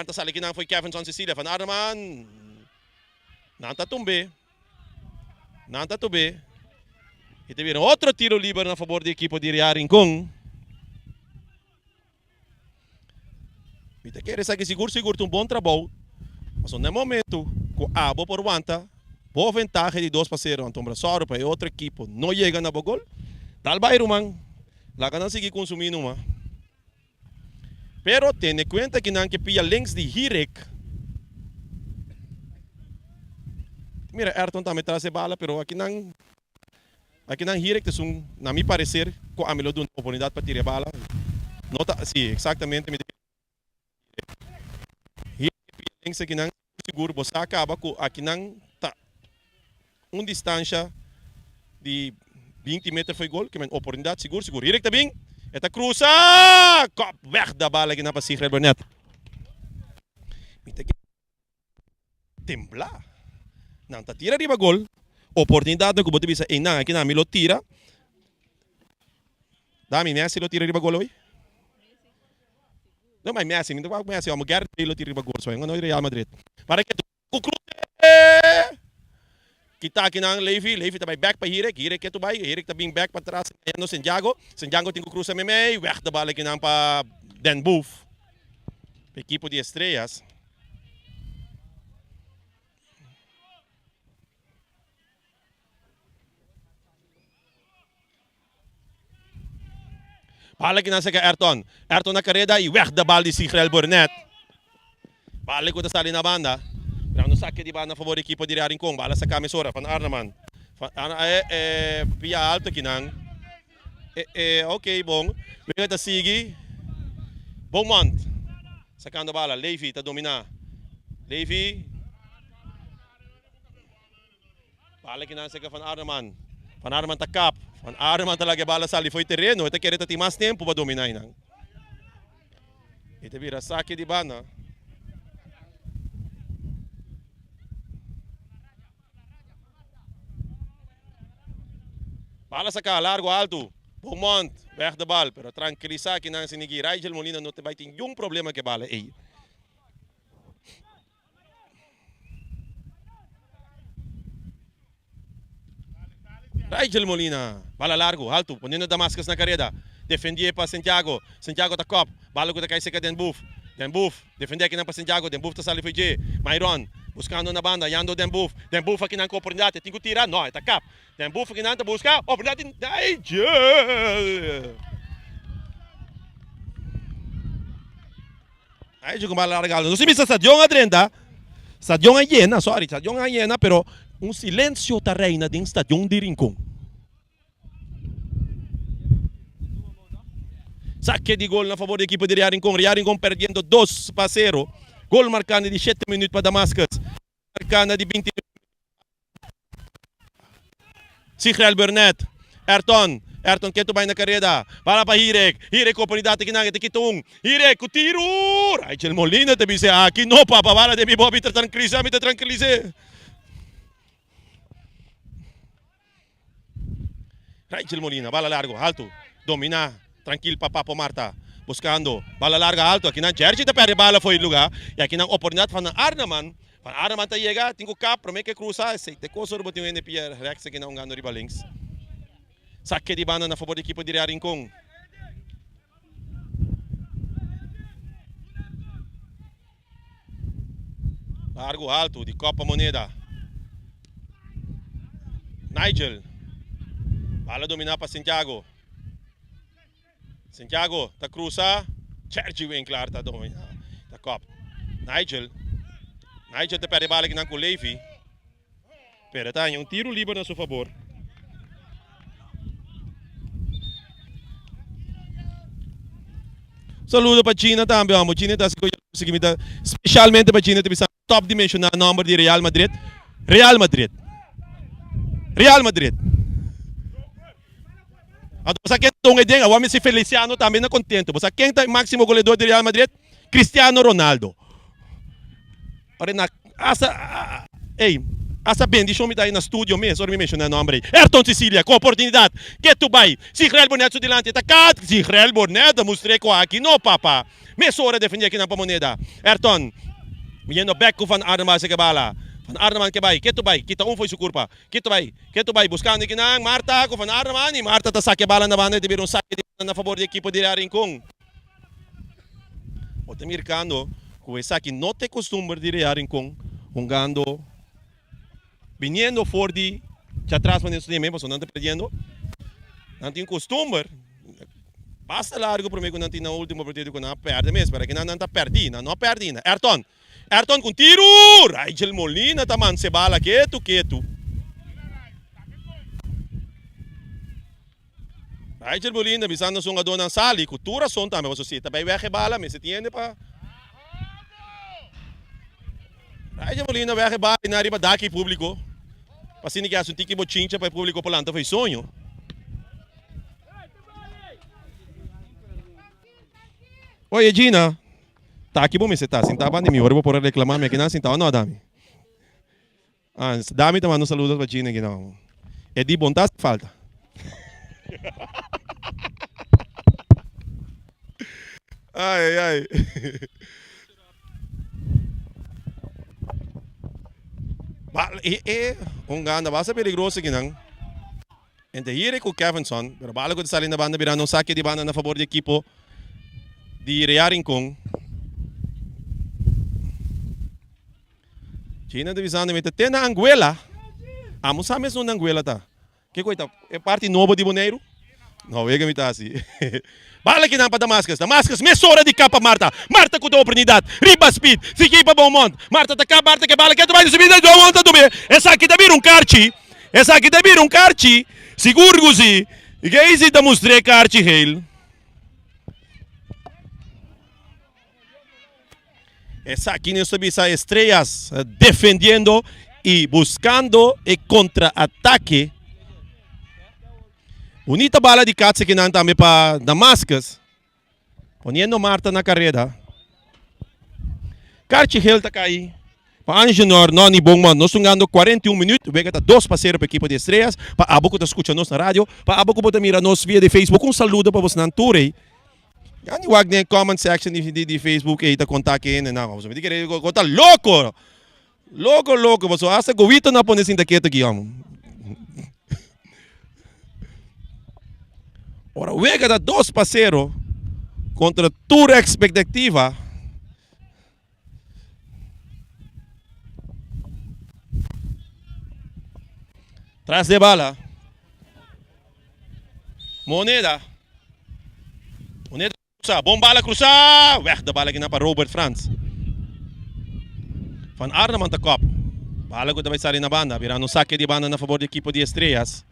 Speaker 5: tá sali aqui na foi Kevinson Cecilia, Van Arman, Nanta tumbe. Nanta tumbe. E teve outro tiro livre na favor da equipe de Rincon. Mita quer saber seguro um bom trabalho. Mas no momento, com a boa por vanta, boa vantagem de 2-0, então Brassoro para outra equipe não chega na gol. Tal bairro man, lá que não seguir consumindo uma. Pero tem conta que não que pia links de Hirek. Mira, Ayrton também traz a bala, pero aqui não Hirek, na minha parecer, com a melhor oportunidade para tirar a bala. Nota, sim, exatamente. Links aqui não seguro, você acaba com aqui não tá uma distância de 20 metros foi gol, que é uma oportunidade seguro. Hirek também. Eta cruza! Kop weg da bala que na para Sigrid Burnett. Tembla. Não tá tira riba gol. Oportunidade que você bisa não aqui na Milo tira. Dami Messi lo tira riba gol hoje. Não, mas Messi, não vai Messi, vamos Gareth lo tira riba gol só, não é Real Madrid. Para que tu cruza. Kita aqui na Levi também back para Hirek que tu vai, Hirek também back para trás no Santiago tem que cruzar meio, weg da bala aqui na para Den Boef, equipe de estrelas. Bala aqui na seca Ayrton na carreira e weg da bala de Sigrid Burnett. Bala que está ali na banda. No saque di banda a favore equipo di Rincon, bala sa camisora van Arneman. Via alto aqui não. Ok, bom. Vem da Sigi. Beaumont. Sacando a bala, Levi tá dominar. Levi. Bala aqui não seca van Arneman. Van Arneman tá cap. Van Arneman talaga bala sali foi terreno, ita quer ter mais tempo para dominar não. Ita vira saque di banda. Bala saca, largo, alto. Beaumont, weg de bal. Pero tranquilizar que não se ninguém. Rigel Molina não vai ter nenhum problema que bala. Ei. Rigel Molina. Bala largo, alto. Ponendo Damascus na carreira. Defendia para Santiago. Santiago tá cop. Bala que tá cai seca Den Boef. Den Boef. Defendia aqui na para Santiago. Den Boef tá sali foi J. Myron. Buscando na banda, Yando Den Boef. Den Boef aqui na oportunidade, tem que tirar, não, está cap. Den Boef aqui na busca, oportunidade, aí jogo mal largado. Não se missa stadion adrenda. Stadion é llena, sorry, stadion é llena, pero um silêncio tá reina dentro do stadion de Rincon. Saque de gol na favor da equipe de Rincon. Rincon perdendo 2-0. Gol marcando de 7 minutos para Damascus. Marcando de 20 minutos. Sigrid Burnett. Ayrton que tu vai na carreira. Para para Hirek. Hirek oportunidade que não tem que Hirek o tiro. Rigel Molina te dice aqui não papa bala de Bobi te tranquilize. Rigel Molina, bala largo, alto. Domina, tranquilo para Papo Marta. Buscando, bala larga alto, aqui na Jersey da perde bala foi lugar, e aqui na oportunidade para Arneman tá chega, tem que cap, promete que cruzar, se te coisa do botinho NPR, Rex aqui na gano riba links. Saque de banda na favor da equipe de Rincon. Largo alto, de Copa Moneda. Nigel. Bala dominar para Santiago. Santiago, tá cruza. Sergi vem claro, tá dominar. Tá Copa. Nigel te perde bala aqui na com Levi. Pero tá, um tiro livre a seu favor. Saludo para China também, amo. China está especialmente para China, está top dimensional number de Real Madrid. Real Madrid. Você quem tem ideia, o homem se Feliciano também não contente. Você quem tem máximo goleador de Real Madrid? Cristiano Ronaldo. Ora na asa bem, deixa eu me dar aí no estúdio mesmo, só me mencionar o nome aí. Ayrton Sicilia, com oportunidade. Que tu vai? Sigrid Burnett su delante, atacado. Sigrid Burnett, mostrei com aqui, não papa. Mesmo hora defender aqui na moneda. Ayrton, vindo back com Van Arneman sa bala. Van Arneman que vai, kita foi sukurpa. Kita vai, buscando que não, Marta com Van Arneman e Marta tá saque a bala na banda, teve saque na favor da equipe de Rincon. O americano, com essa que não tem costume de Rincon, jogando, vindo for de, já atrás mas isso mesmo, não está perdendo. Não tem costume, basta largo para mim que não tem na última partida que não perde mesmo, para que não está perdendo, não perdendo. Ayrton com tiro! Rigel Molina taman se bala quieto. Rigel Molina bisando sung adon ng sali, kultura son tama masosita. Bay weke bala, may se tiene pa. Rigel Molina weke bala, inari ba daki publiko. Pasini kaya sunti kibo chincha pa publiko polanta foi sonho. Oye Gina, tá aqui bom, você tá sentado nem me vou por reclamar, mas que não sentado não, Dami. Dami também não saluda para Gina que não. É de bondade falta. Ai. Ganda basta peligroso que não. Ente hier com Kevinson, pero bala ko sa na banda birano saque di banda na favor de equipo di Rincon. China divisando meta tem na Anguela. Amo sames no Anguela tá. Que coisa? É parte nova de Boneiro? Não, vega me tá assim. Bala que não para Damascus. Damascus, mesora de capa Marta. Marta com a oportunidade. Riba speed. Fiquei para Beaumont. Marta tá cá, Marta que bala que tu vai subir do Beaumont também. Essa aqui deve vir um carchi. Seguro così. E que esse da mostrei carchi Hale. Essa aqui nós temos estrelas defendendo e buscando e contra-ataque. Bonita bala de Katze que não também para Damascus. Ponendo Marta na carreira. Carchi Hill está aí. Para Angenor, não é bom, nós estamos ganhando 41 minutos. Vega tá 2 para a equipe de estrelas. Para a boca está escutando na rádio. Para a boca está mirando nos via de Facebook. Saludo para você na tour. Yan wag na comment section di Facebook ay kontakin na ako. So, hindi ko ta loko. Loko. So, asa gawito na po na sindaketa giyam. Ora, wega da 2-0 contra tua expectativa. Tras de bala. Moneda. Bom bala cruzar. Weg de bala para Robert Franz. Van Arneman de kop. Bala ko também sali na banda. Virando saque de banda na favor da equipe de estrelas.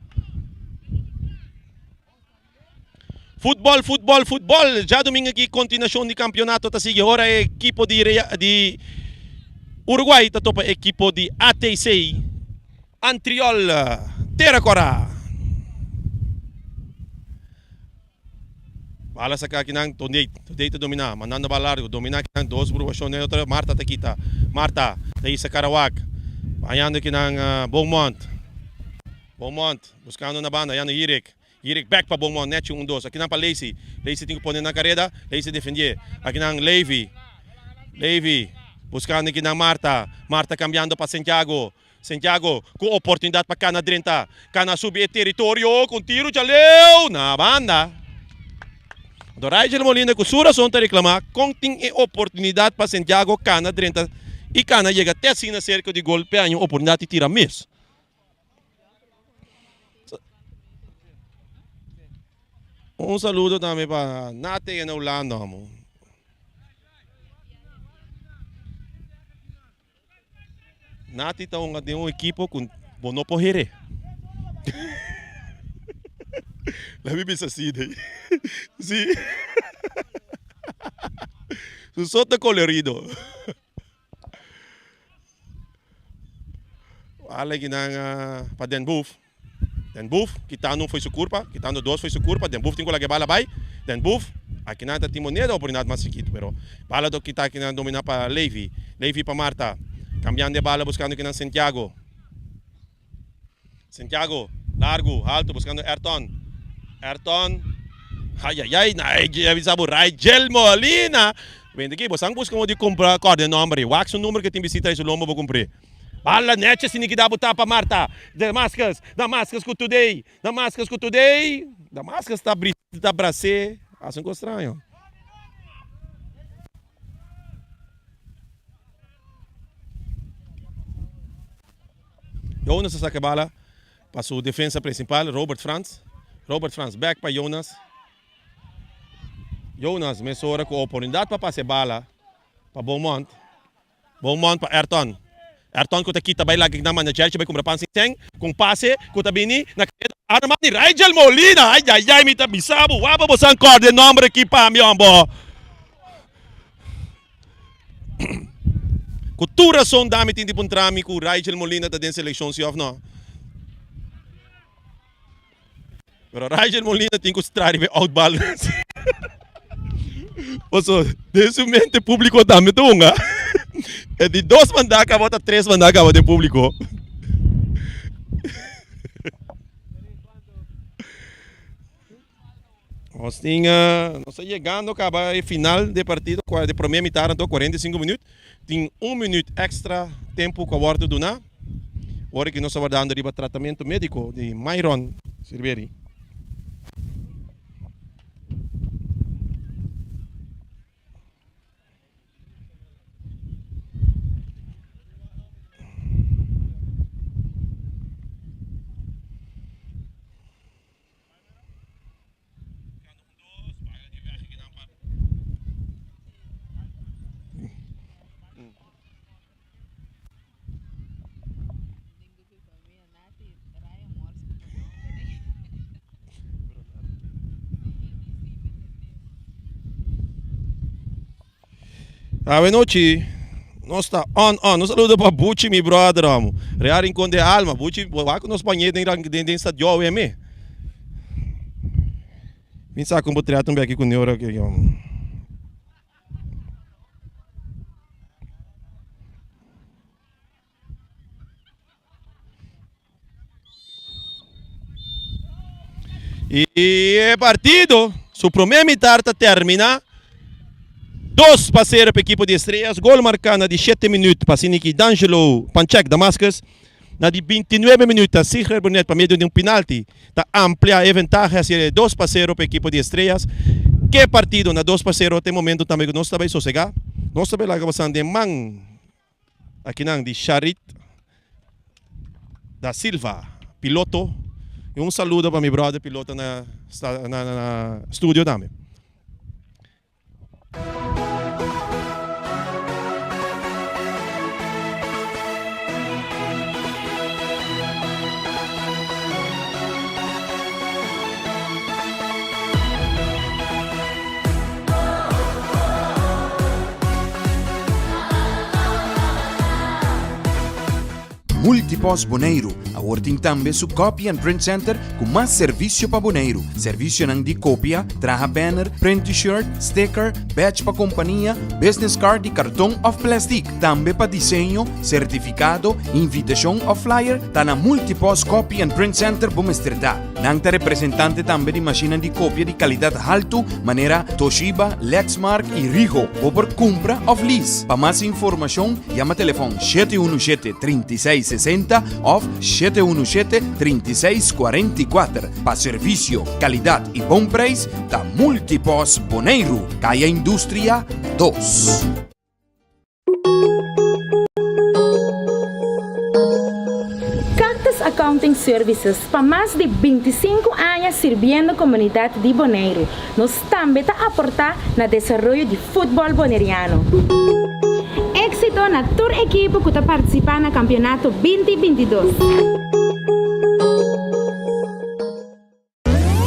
Speaker 5: Futebol. Já domingo aqui, continuação de campeonato. Tá sigue. Ora é equipe de Uruguai. Tá topa equipe de ATC. Antriol. Terracora. Bala sa kakinang Tondate domina, mandando bala largo, domina kinang 2 provocação neutra, Marta takita. Marta, daí sa Karawak. Ayando kinang Beaumont, buscando na banda, ayando Irik back pa Beaumont, net yung 1-2. Aqui nang pa Lacey tem que poner na carrera, Lacey defender. Aqui nang Levy, buscando kinang Marta cambiando pa Santiago, com oportunidade para Cana 30, Cana subir território, com tiro de leu na banda. Do Rigel Molina com sura sonta reclamar, tem oportunidade para Santiago, Cana 30 e Cana chega até assim na cerca de gol, para a oportunidade de tirar mesmo. Saludo também para Nate e Holanda. Nate está uma equipe com bono porre. La Bibi sa sida. Sí. Su sota colorido. Wala ginang pa Den Boef, kitano foi su curpa, kitano 2 foi su curpa, Den Boef tinko lagi bala bay. Den Boef, aqui nata timoneda oportunidade mais chiquito, pero bala do kita que domina para Levy pa Marta. Cambiando de bala buscando que Santiago, largo, alto, buscando Ayrton. Avisado Rigel Molina. Vem daqui, você busca de comprar código de número. Wax o número que tem visita aí, o lombo vou cumprir. Bala neche sini kita buta pa Marta. Damascus com today. Damascus tá bracê. Assim que estranho. Jonas saca bala para sua defesa principal, Robert Franz, back para Jonas. Jonas mesora com a oportunidade para passar bala para Beaumont para Ayrton ko kita bay lagi naman na Chelsea bay kumrapan sing kung passe ko tabini na naman ni Rigel Molina ay mita bisabo waba mo sang card number equipa mi ambo Cultura son dami tindi puntrami ku Rigel Molina ta den seleksyon si of no. Pero Rigel Molina tinko strari be outball. Oso, desse mente público dami to nga. É de 2 mandaka bota 3 mandaka de público. Nós chegando acaba o final de partido, de primeira metade, então 45 minutos. Tem 1 minuto extra tempo com a bordo do na. Agora que nós estamos dando riba tratamento médico de Myron Silveri. Boa noite. Nós está on. Nós saludo para Bucci, meu brother, amo. Real Rincón de Alma. Bucci, vai com nós banheiros dentro do estádio, é me. Vim sacar com o botreado também aqui com o Neuro. E o partido, su primeira metade termina. 2 parceiros para a equipe de Estrelas, gol marcado de 7 minutos para Siniki D'Angelo Panchek Damascus, na de 29 minutos Sigler Burnett para meio de um penalti, está amplia a vantagem de 2 parceiros para a equipe de Estrelas. Que partido na 2 parceiros até o momento também nós estamos sossegados, nós estamos lá passando de man aqui não de Charit da Silva, piloto, e saludo para meu brother piloto na estúdio também.
Speaker 1: Multipos Boneiro, agora tem também su Copy and Print Center com mais serviço para Boneiro. Serviço de cópia, traja banner, print t-shirt, sticker, badge para companhia, business card e cartão of plastic. Também para desenho, certificado, invitação ou flyer, tá na Multipos Copy and Print Center Bumesterdad. Nangta representante também de máquina de cópia de qualidade alto, maneira Toshiba, Lexmark e Rigo, ou por compra ou lease. Para mais informação, chama telefone 717-3660 ou 717-3644. Para serviço, qualidade e bom preço, da Multipos Boneiro, Caia Indústria 2.
Speaker 2: Cactus Accounting Services, para mais de 25 anos servindo a comunidade de Boneiro. Nós também está aportar no desenvolvimento de futebol boneriano. Éxito na tour equipe que está participando no campeonato 2022.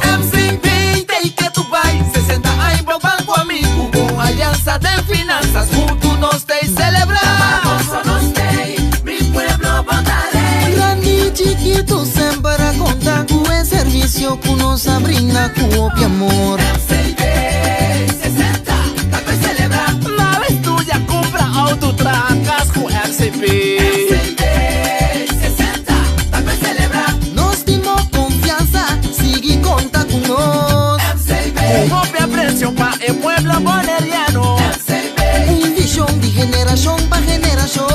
Speaker 3: MCP, tem que tu vai, 60 anos pro banco amigo, com aliança de finanças, junto nós tem celebrar. Nós tem, mi pueblo votaré.
Speaker 4: Grande chiquito sempre conta com o serviço que nos brinda com o amor.
Speaker 3: MCP, 60, tá pra celebrar. Na estúdia compra auto tracas com MCP. MCP, 60, tá pra celebrar.
Speaker 4: Nós temos confiança, sigue conta com nós.
Speaker 3: MCP, copia precio pa el pueblo boneriano. MCP,
Speaker 4: Visão de geração para geração.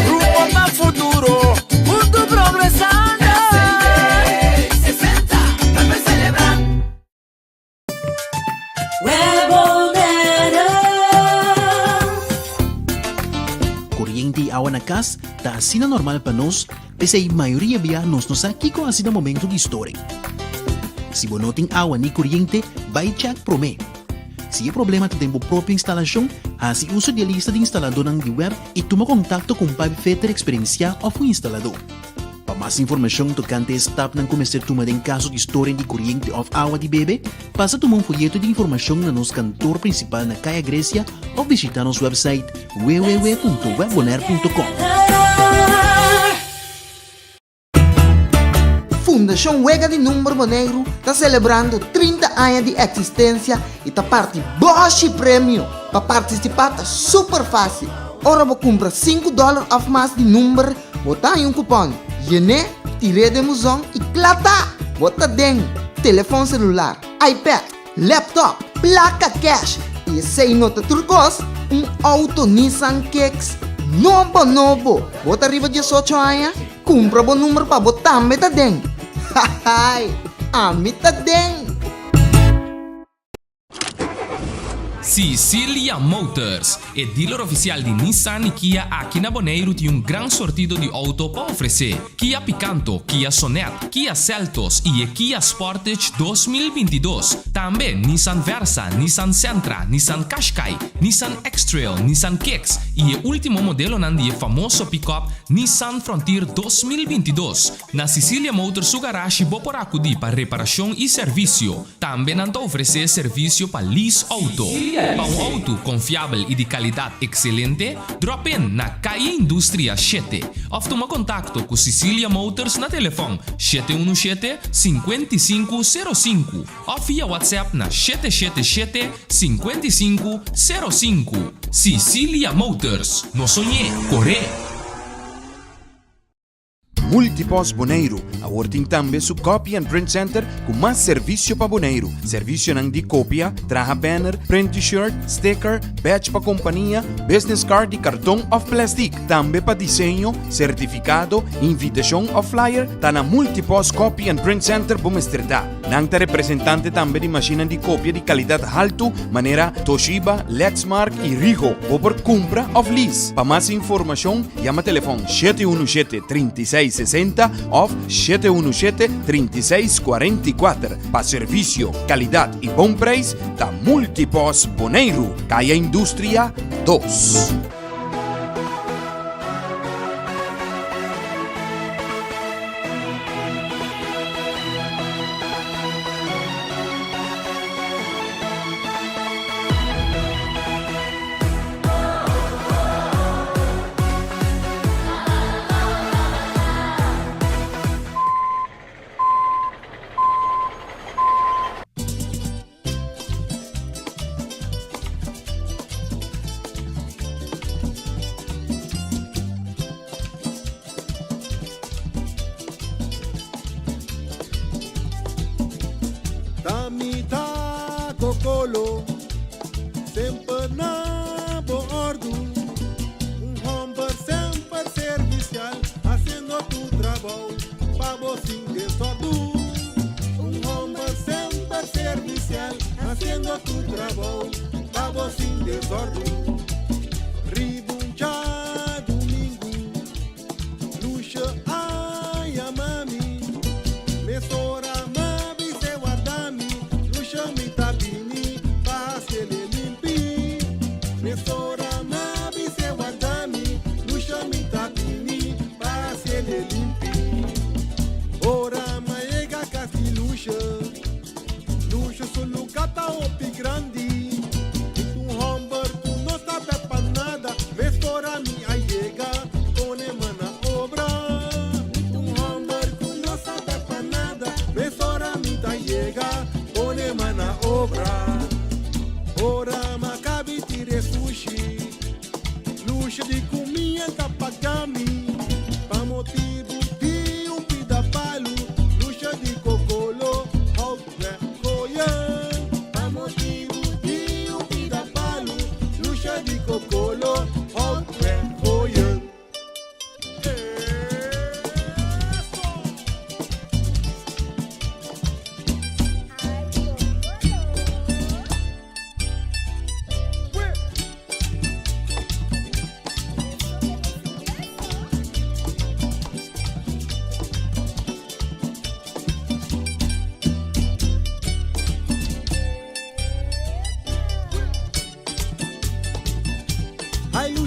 Speaker 3: grupo pa futuro.
Speaker 6: água na casa, tá assim normal para nós, mas a maioria via nós não sabe que assim no momento de história. Se você não tem água nem corrente, vai check prome. Se é problema de tempo própria instalação, assim usa a lista de instalador na web e toma contato com o Pai Fetter experienciado ou o instalador. Para mais informação tocante a step na começar a tomar em caso de história de corrente ou água de bebê, passa a tomar um folheto de informação na nosso cantor principal na Caia Grécia ou visitar nosso website www.webbonaire.com.
Speaker 4: Fundação Wega de Número Boneiro está celebrando 30 anos de existência e está parte Bosch Prêmio. Para participar está super fácil. Ora vou comprar $5 off mais de número, botar em um cupom. Yene, tirei de musão e clata! Bota dentro, telefone celular, iPad, laptop, placa cash e sem nota turcos, auto Nissan Kicks novo. Bota arriba de 18 anos, compra bom número para botar meta dentro. Hahaha, a meta dentro.
Speaker 7: Sicilia Motors, o dealer oficial de Nissan e Kia aqui na Bonaire tem gran sortido de auto para oferecer. Kia Picanto, Kia Sonet, Kia Seltos e Kia Sportage 2022. Também Nissan Versa, Nissan Sentra, Nissan Qashqai, Nissan X-Trail, Nissan Kicks e o último modelo nandi o famoso pick-up Nissan Frontier 2022. Na Sicilia Motors, o garagem bo por acudir para reparação e serviço. Também nanda oferecer serviço para lease auto. Para auto confiável e de qualidade excelente, drop in na Caia Indústria 7. Ou toma contato com Sicilia Motors na telefone 717-5505 ou via WhatsApp na 777-5505. Sicilia Motors, no sonhei, corre!
Speaker 1: Multipos Bonaire, a working tambe su Copy and Print Center com mais serviço para Bonaire. Serviço nang de cópia, traja banner, print t-shirt, sticker, badge para companhia, business card de cartão ou plástico. Tambe para desenho, certificado, invitação ou flyer, tá na Multipos Copy and Print Center Bomesterdá. Nang ta representante tambe de máquina de cópia de qualidade alto, maneira Toshiba, Lexmark e Ricoh, ou por compra ou lease. Para mais informação, chama telefone 717-3660 ou 717-3644. Para serviço, qualidade e bom preço, da Multipos Bonaire, Caia Indústria 2.
Speaker 8: Tamita Cocolo, sempre na bordo. Homem sempre servicial, fazendo tu trabalho, para você desordem. Homem sempre servicial, fazendo tu trabalho, para você desordem. Ribuncha domingo, luxa ai a mami, mesora. Luxo solo cata opi grandi. Tu homber tu não sabe para nada.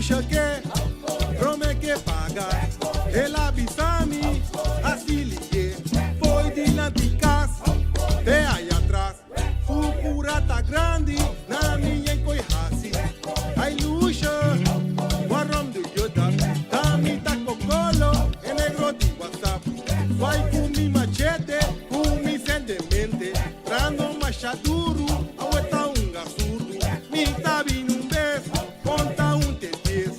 Speaker 8: luxo que promete que pagar. El avisami, así ligue. Voy delante casa, de ahí atrás. Fupurata grande, na minha encoihasi. Ai luxo, guarrom do yoda. Tami ta cocolo, en negro de WhatsApp. Vai com mi machete, com mi sendemente. Trando machaduro, aguenta surdo. Mi tabi num beijo, conta te diz.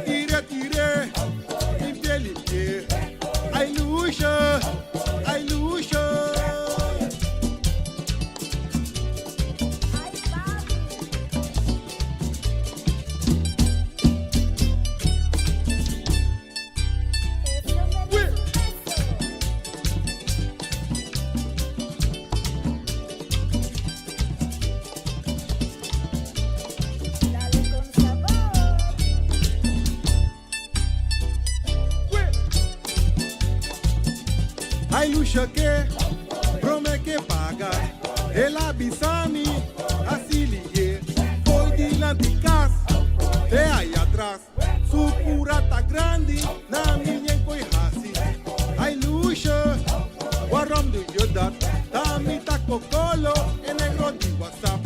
Speaker 8: Tire, tire, limpie, limpie. Ai luxo, ai luxo. Ai luxo que promete que pagar. El avisami, así ligue. Voy delante casa, de ahí atrás. Su curata grande, na minha encoihasi. Ai luxo, guarrom do yoda. Tami ta cocolo, en negro de WhatsApp.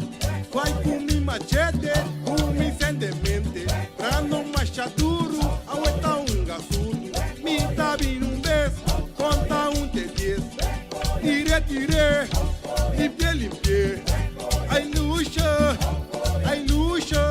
Speaker 8: Vai com mi machete, com mi sendemente. Trando machaduro, aguenta surdo. Mi tabi num beijo, conta te diz. Tire, tire, limpie, limpie. Ai luxo, ai luxo.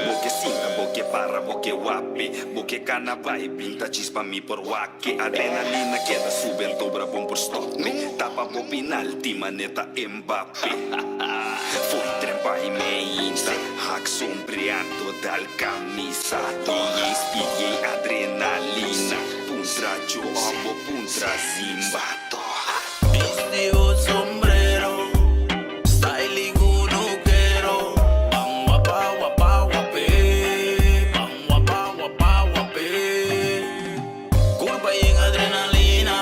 Speaker 9: Boke singa, boke para, boke wapi. Boke kana vai, pinta chispa mi por wake. Adrenalina queda sube el dobra bom por stop me. Tapa po penalti maneta Mbappé. Fui trempa e me insta. Hack sombreado dal camisa. DJ adrenalina. Puntra jobo, puntra zimbato.
Speaker 3: Viste o sombrero, styling uno quiero. Bang wapa wapa wape, bang wapa wapa wape. Curva y en adrenalina,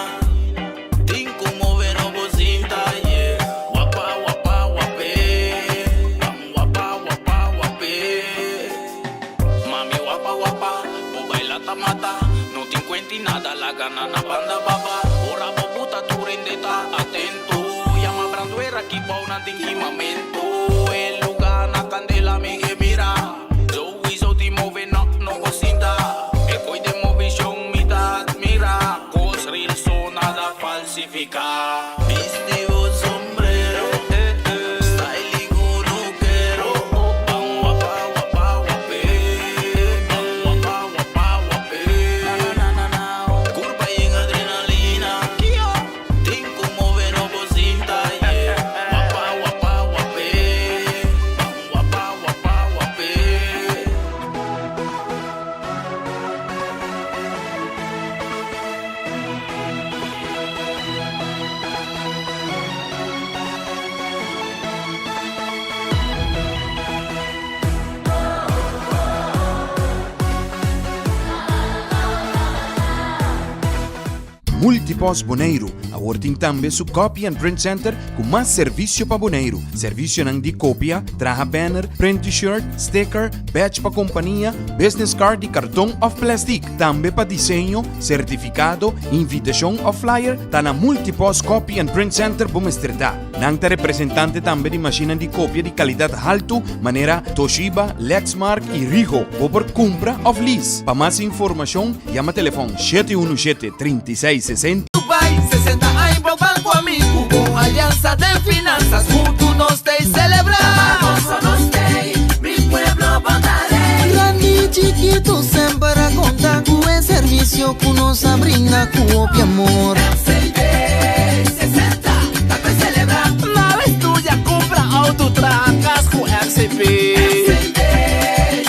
Speaker 3: tinco mover no cinta, yeah. Wapa wapa wape, bang wapa wapa wape. Mami wapa wapa, o baila tamata, no te encuentras nada la gana na banda baba. Ora bobuta tu rendeta atento, llama branduera aquí pa un antingimamento. El lugar na candela me que mira, yo hizo ti move no cocinta. E coi de movision mi ta admira, cos real so nada falsifica. Viste o sombrero, styling uno quiero. Bang wapa wapa wape, bang wapa wapa wape. Na na na, curva y en adrenalina, tinco mover no cocinta, yeah. Wapa wapa wape, bang wapa wapa wape.
Speaker 1: Multipos Boneiro, a working tambe su Copy and Print Center com mais serviço para Boneiro. Serviço nang di copia, traha banner, print t-shirt, sticker, badge pa companhia, business card e cartão of plastic. Tambe pa desenho, certificado, invitação of flyer, tá na Multipos Copy and Print Center Bumestredá. Nang ta representante tambe di macchina di copia di qualidade alto, maneira Toshiba, Lexmark e Ricoh, ou por compra of lease. Pa mais informação, llama telefone 717 3660.
Speaker 3: Tu vai, 60 aí pro banco amigo. Com a Alianza de Finanzas, juntos nos te celebrar. Nos te, mi pueblo votaré.
Speaker 4: Grande y chiquito sempre conta con el servicio que nos brinda con obvio amor.
Speaker 3: MCD 60, para celebrar. Una vez tuya compra auto trancas con MCP. MCD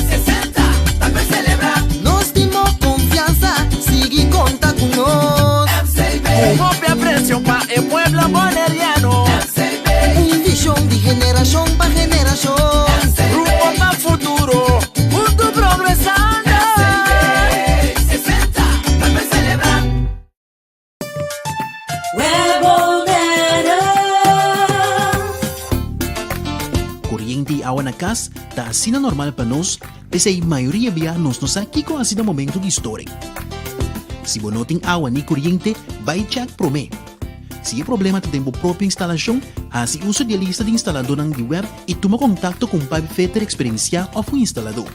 Speaker 3: 60, para celebrar.
Speaker 4: Nos dimos confianza, sigue conta con nos.
Speaker 3: Un obvio precio para el pueblo boneriano.
Speaker 4: Un visión de generación para generación.
Speaker 3: Rumbo para futuro, juntos progresando. 60, para celebrar.
Speaker 6: Kuryente y agua na kas, ta asina normal pa nos, pese a mayoría biya nos aqui ko asina momento de história. Si você não tem água nem corrente, vai check Prome. Se é problema tem a própria instalação, assim usa de lista de instalador na web e toma contato com o Pabi Fetter Experiencia ou o instalador.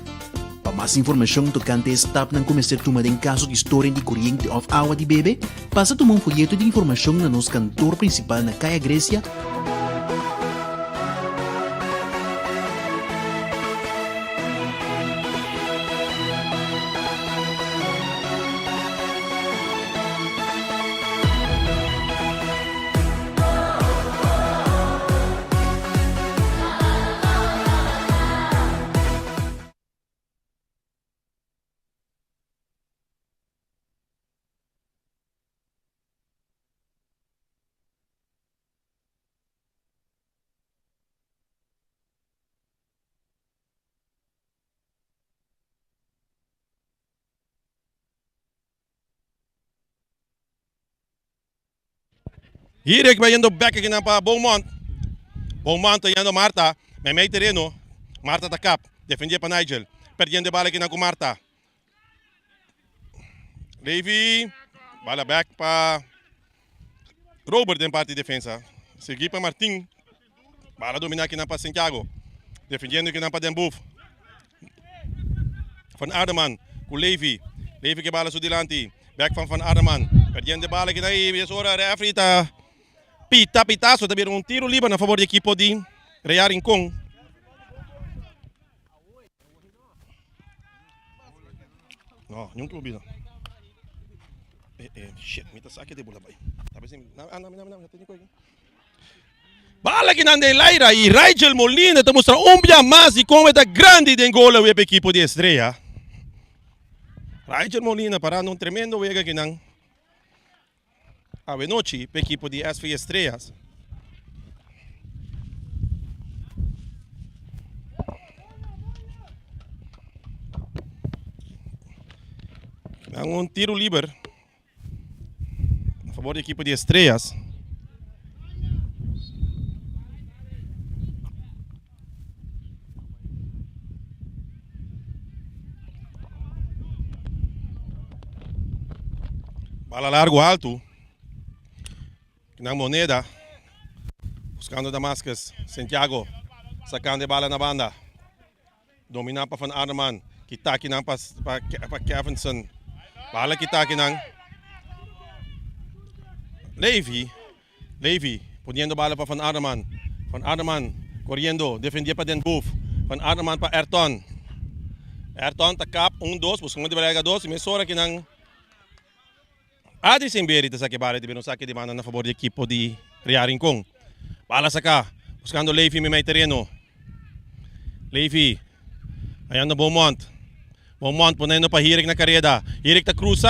Speaker 6: Para mais informação tocante a esta etapa, começar a tomar em caso de história de corrente ou água de bebê, passa a tomar folheto de informação na nosso cantor principal na Caia Grécia.
Speaker 5: Hier ik ben yendo back again pa Beaumont. Beaumont yendo Marta. May terreno. Marta takap. Defendia pa Nigel. Perdendo bala aqui na com Marta. Levi. Bala back pa Robert em parte de defensa. Segui pa Martin. Bala dominar aqui na pa Santiago. Defendendo aqui na pa Denboef. Van Aardeman com Levi. Levi que bala sudilanti. Back van Aardeman. Perdendo bala aqui na aí. Hora referee tá pitaço, também tiro livre na favor da equipe de Real Rincón. Não, não clube não. Shit, me tá saque de bola vai. Tá pensando, não, tem coisa. Bala que não tem Laira e Rigel Molina tá mostrando dia mais de como é da grande de Angola o equipe de Estrela. Rigel Molina para um tremendo vega que não. A noite, para a equipe de SV Estrelas. Um tiro livre a favor da equipe de Estrelas. Bala largo alto. Na Moneda, buscando Damascus, Santiago, sacando a bala na banda, dominar para Van Aardeman, kita aqui para Kevinson, bala kita aqui não, Levi, poniendo bala para Van Aardeman, correndo, defendia para Denboef, Van Aardeman para Ayrton takap, 1-2, buscando de bala 2, e mesora aqui não. Adi Simberi sa bala de Benosaki de mana na favor da equipe de Real Rincón. Bala sa cá, buscando Levi may terreno. Levi, ayan na Beaumont. Beaumont ponendo pa Hirik na kareda. Hirik ta cruza.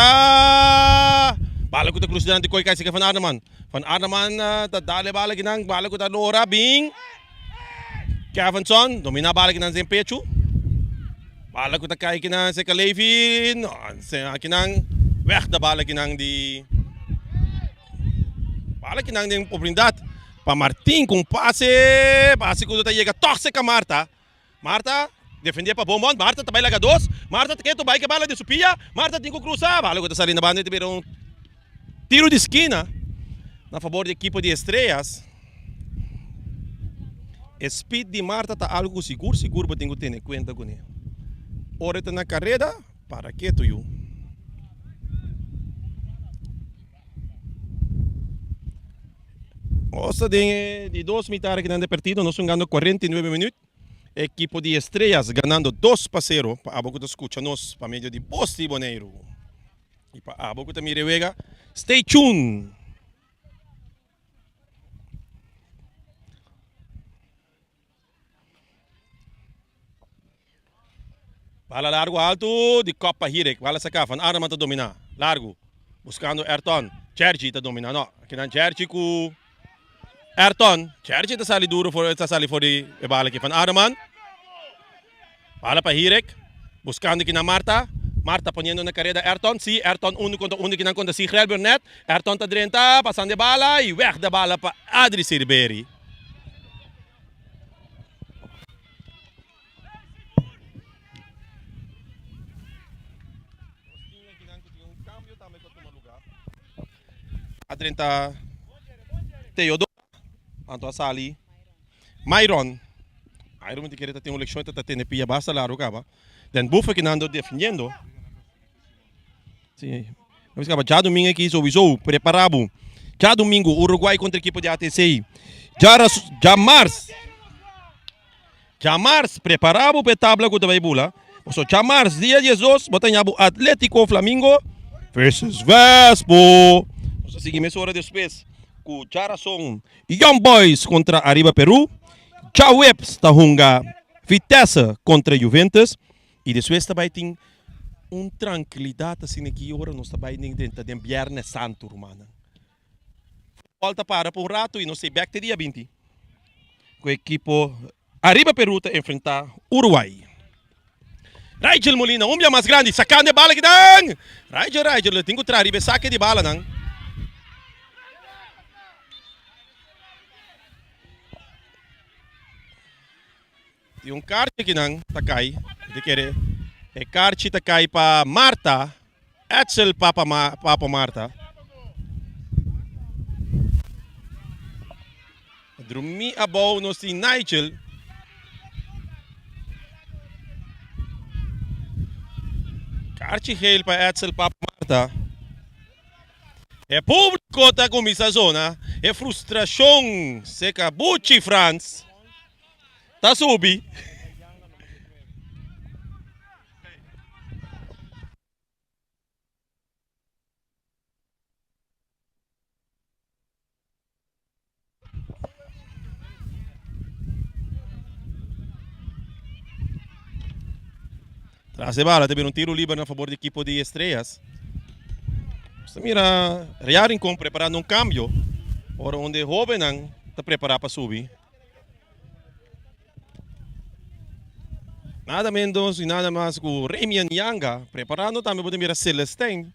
Speaker 5: Bala ko ta cruza dyan koy kasi ka Van Aardeman. Van Aardeman tadale bala ginang, bala ko ta Lora Bing. Kevinson, domina bala ginang sa pecho. Bala ko ta kay kinang sa Levi. No, sa kinang weg da bala kinang di oportunidade para Martin com passe quando tá chega tóxica Marta defendia para Beaumont, Marta também larga 2, Marta quer tu vai que bala de supia, Marta tem que cruzar, bala quando sair na banda tiveram tiro de esquina na favor da equipe de Estrelas. Speed de Marta tá algo seguro para tenho ter conta com ele. Ora tá na carreira para que tu eu Osta de 2 mitad que de partido, nós jogando 49 minutos. Equipo de Estrellas ganando 2-0. Para abo que escucha nos para meio de Poste Boneiro. E para abo que mire vega, stay tuned. Bala largo alto de Copa Hirek. Bala saca, van Arman te dominar. Largo. Buscando Ayrton. Cherchi te domina. No, aqui na Cherchi com Ayrton. Cherchi te sali duro for de bala aqui. Van Arman. Bala para Hirek. Buscando aqui na Marta. Marta poniendo na carreira Ayrton. Sim, Ayrton 1 contra 1 aqui na conta Sigrel Burnett. Ayrton te 30. Passando de bala. E weg de bala para Adri Silberi. A 30 Teodoro Anto Asali Myron Myron te querer ter uma leção tá tendo pia basta lá rocava dan Bufa que ando defendendo sim mas acaba já domingo aqui sowieso preparado já domingo Uruguai contra a equipe de ATC já mars preparado para tabla com a bula so já mars dia 18 botanya Atlético Flamengo versus Vespo. Seguimos hora depois com Jarason Young Boys contra Arriba Peru. Jaweb está junga Vitesse contra Juventus. E depois também tem tranquilidade assim aqui agora nós também dentro de Viernes Santo romana. Volta para por rato e não sei back to dia 20. Com a equipe Arriba Peru está enfrentar Uruguai. Rigel Molina, mais grande, sacando de bala aqui dan. Rigel, tem que trazer saque de bala não. E karte aqui não takai de querer é karte takai para Marta Etzel Papa Marta Drumi abou no si Nigel karte heil para Etzel Papa Marta é público tá com essa zona é frustração seca Bucci France tá subi. Tras de bala, teve tiro livre a favor da equipe de Estrellas. Você mira, Rincon preparando cambio. Ora onde jovem está preparado para subir. Nada menos e nada mais com Remian Yanga, preparando também para mira Celestine,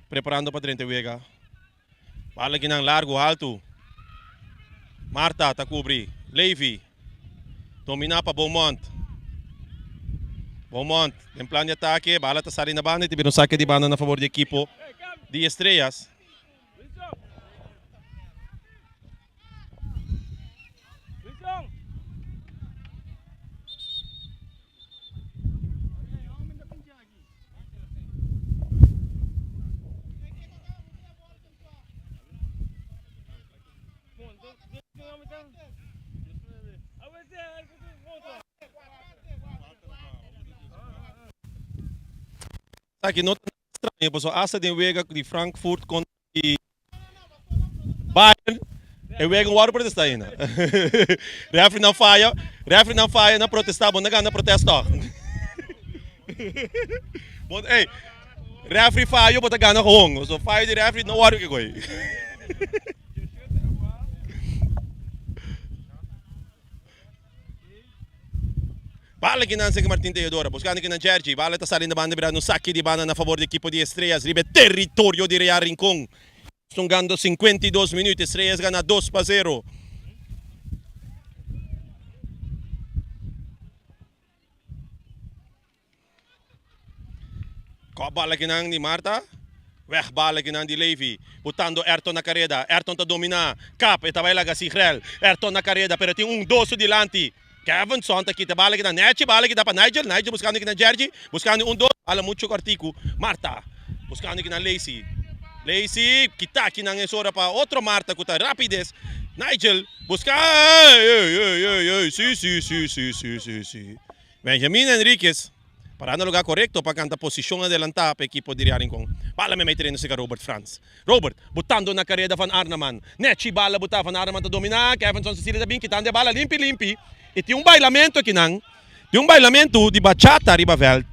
Speaker 5: preparando para 30 Vega. Bala aqui largo, alto. Marta está cobri. Levy, domina para Beaumont. Em plano de ataque, bala está saindo na banda, teve saque de banda na favor da equipe de Estrellas. Aqui não está estranho, pessoal. Asa de Vega de Frankfurt contra Bayern. Eu vejo um hora protestar ainda. Refri não falha, não protestar, bom, não protestar. Ei, refri falha, bota gana com. So falha de refri não hora que coi. Bala que não sei que Martin Teodoro, buscando aqui na Gergi, bala está saindo da banda, virando saque de banda na favor da equipe de Estrellas, ribe território de Real Rincon. Estão ganhando 52 minutos, Estrellas ganha 2-0. Com a bala que não de Marta, weg bala que não de Levy, botando Ayrton na carreira, Ayrton está dominar, Cap, está vai lá a Sigrel, Ayrton na carreira, pero tem um doce delante. Kevin Sonta aqui, bala que dá Nete, bala que dá para Nigel buscando aqui na Gergi, buscando um doce, ala muito cortico, Marta, buscando aqui na Lacey, que está aqui na hora para outro Marta, que está rapidez, Nigel, busca. Ay. Sí. Benjamin Enriquez, para no lugar correcto para cantar posición adelantada para equipo de Rincon. Bala may treino si Robert Franz. Robert, butando na carrera van Arnaman. Nechi bala buta van Arnaman to domina. Kevinson Cecilia Sabin, kitando bala limpi. E tinha bailamento aqui não. Tinha bailamento de bachata riba veld.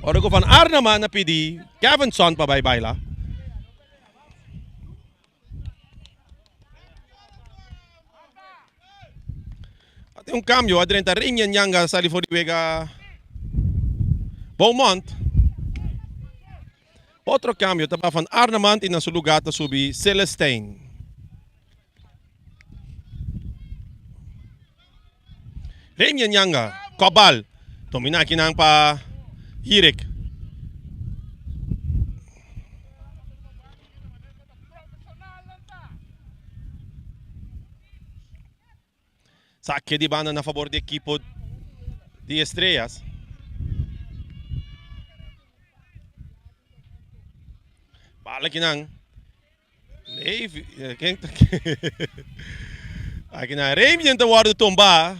Speaker 5: Ora ko van Arnaman na pidi. Kevinson pa baila. Tem cambio, adrenta Rinha Nyanga sali fuori vega Beaumont. Outro cambio, taba van Arnamant in seu lugar ta subi Celestine. Rinha Nyanga, Kobal. Domina kinang pa Hirik. Saque de banda na favor do equipo de Estrelas. Bala aqui não. Leif. Quem tá aqui? Aqui na Remy tenta o do tombar.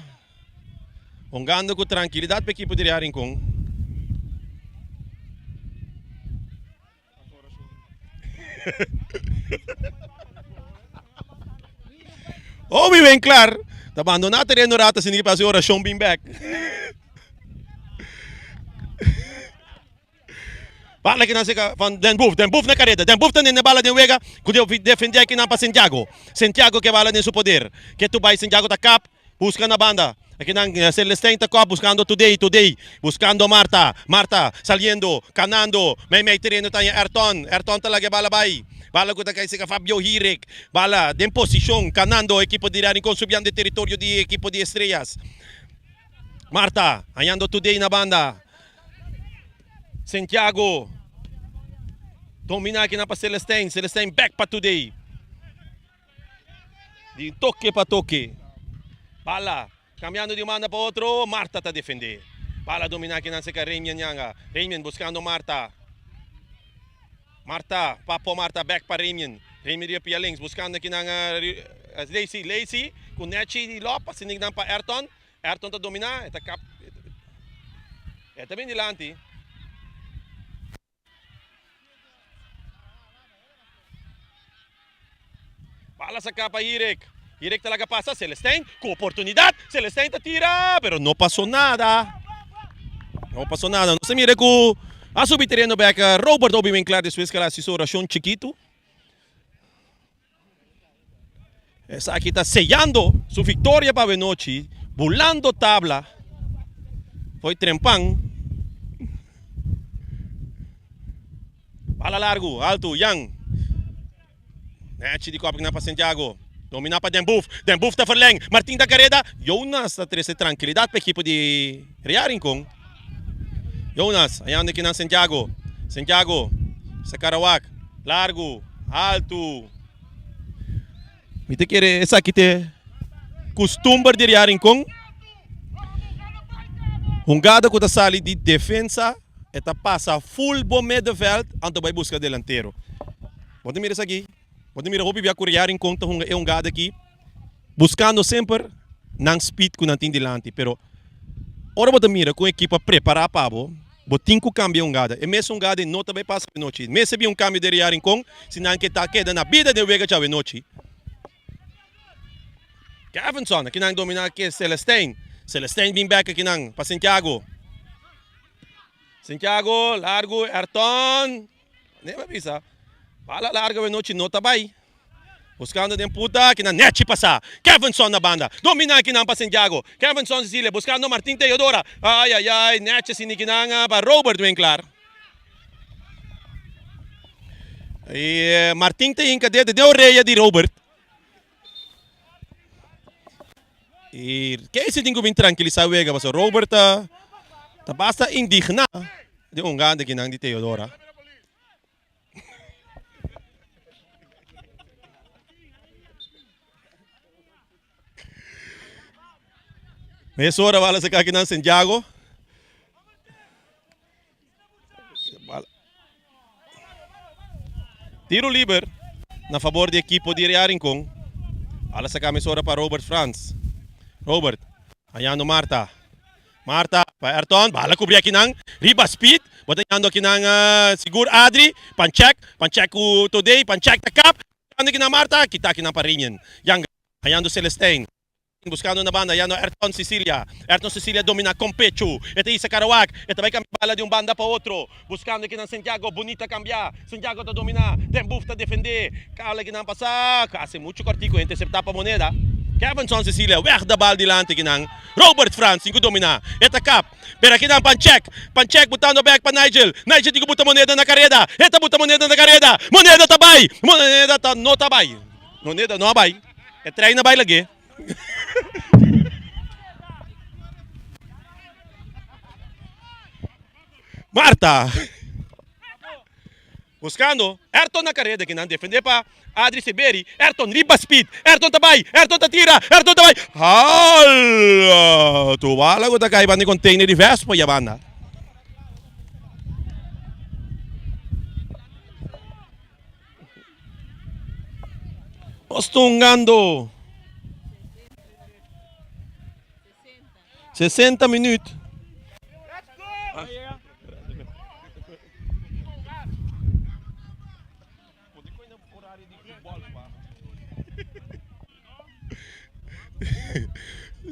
Speaker 5: Ongando com tranquilidade para a equipe de Rincon. Ouvi bem claro. Tá abandonado terreno rata se ninguém passou oração bem back. Bala que não se van Den Boef na careta, Den Boef na bala de Wega, que defender aqui na para Santiago. Santiago que bala nem seu poder. Que tu vai Santiago ta cap, busca na banda. Aqui na Celestine ta cap buscando today, buscando Marta saliendo, canando, may terreno tayo Ayrton talaga bala bay. Bala ko kay si Fabio Hirik. Bala, den posisyon, kanando, equipo de Rincon, subiando de territorio de equipo de Estrellas. Marta, ayando today na banda. Santiago. Domina aqui na pa Celestine back pa today. De toque pa toque. Bala, cambiando de manda pa outro, Marta ta defender. Bala domina aqui na si Remian Nyanga. Remian buscando Marta, Papo Marta, back para Remian. Remian dia pia links, buscando aqui ng Lacy, com Nechi Lopes, sinignan pa Ayrton ta domina, eta cap. Eta bem dilante. Bala sa capa Hirik talaga passa, Celestine, com oportunidade, Celestine ta tira, pero não passou nada. Não se mira com a subir terreno back, Robert Obi bem claro depois que ela se oração chiquito. Essa aqui está sellando sua vitória para a noite, bulando tabla. Foi trempang. Bala largo, alto, Yang. Nechi de copa na para Santiago. Domina para Den Boef está verleng. Martin da Gareda. Jonas está trece tranquilidade para a equipe de Rincon. Jonas, ayando aqui na Santiago, Sacarawak, largo, alto. Mite querer essa aqui te costumbre de Rincon. Jungada com a sala de defesa, eta passa full bom middenveld, anto vai buscar delantero. Pode mirar isso aqui. Pode mirar o bibia Rincon em conta jungada aqui, buscando sempre não speed com nantin delante, pero ora você mira com a equipa preparada para botin com cambio jungada. E mesmo jungada não também passa a noite. Mesmo se um cambio de Rincon, se não que tá queda na vida de Vega chave noite. Kevinson, aqui não domina aqui Celestine bem back aqui não para Santiago, largo, Ayrton, nem vai pisar. Bala larga a noite não tá bem. Buscando de puta, que na Nechi passa. Kevinson na banda. Domina aqui na para Santiago. Kevinson Cecilia, buscando Martin Teodora. Ai, Nechi sinikinanga para Robert Winkler. E Martin tem cadete de orelha de Robert. E que esse tingo bem tranquilizar Vega, mas Robert tá basta indigna de ganda que não de Teodora. Essa hora vai sacar aqui na Santiago. Tiro livre na favor da equipe de Rincon. Alas sa kamisora pa Robert Franz. Robert. Ayano Marta. Marta, pa Ayrton, bahala ko briya kinang Riba Speed. Batayando kinang sigur Adri, pancheck ko today, pancheck the cup. Ano kinang Marta, kita kinang Parinyan. Yang ayando Celestine. Buscando na banda, ayano Ayrton Cecilia domina com pecho. Ito isa Karawak, ito may bala de um banda pa outro. Buscando kinang Santiago, bonita cambia. Santiago ta domina, Dembuf ta defender. Kala kinang pasa, kasi mucho cortico, interceptar pa moneda. Kevinson Cecilia, weg da bal dilante kinang Robert Franz, ingo domina. Eta cap, pero kinang pancheck, butando back pa Nigel. Nigel digo buta moneda na kareda. Eta buta moneda na kareda. Moneda tabay. Moneda ta no tabay. Moneda no abay. E try na bay lagi. Marta. Buscando, Ayrton na carrera que não defende pa Adri Seberi, Ayrton riba speed, Ayrton tabay, Ayrton tatira, Ayrton tabay. Hala! Tu bala ko takay ba ni container de Vespa yabana. Ostungando. 60 minutos.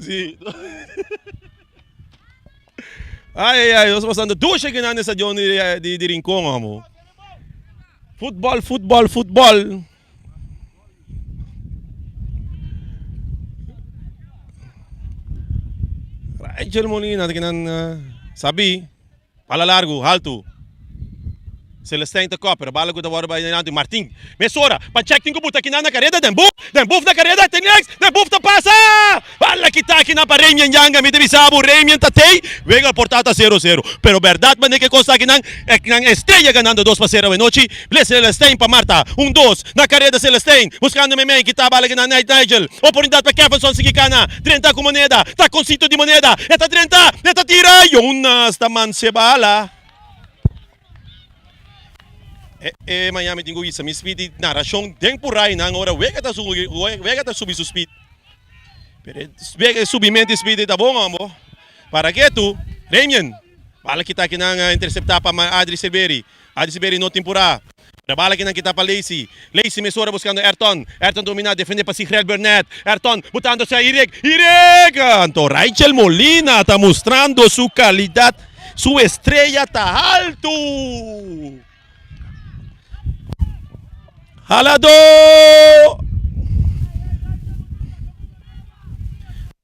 Speaker 5: Sim. Ai, nós passando duas chegando nessa zona de Rincón, amor. Futebol. Rachel Molina, que não sabe, pala largo, alto. Celestine ta ko, pero bala ko da wara ba natin Martin. Mesora, pa-check ko buta kinana kareda den buff na kareda tenex, den buff ta pasa. Bala kita kina pa Remian Yanga, mi devisabo Remian tatay, vega portata 0-0. Pero verdad man que cosa kinang estrella ganando 2-0 noche. Celestine pa Marta, 1-2 na kareda Celestine, buscando Meme, kita bala kina Nigel. Oportunidade pa Kevinson Sigicana, 30 com moneda, tá com cinto de moneda. Eta 30, eta tira, yung sta man se bala. Miami tingo isa mi speed narasyon den puray nang ora wega ta subi su speed. Pero wega subimento speed ta bom amo. Para que tu Remian bala kita kinang interceptar pa Adri Seberi no tempura. Bala kinang kita pa Lacey Mesora buscando Ayrton domina defende pa si Grel Burnett. Ayrton botando sa Irek Anto Rachel Molina está mostrando su calidad, su estrella tá alto. Halado!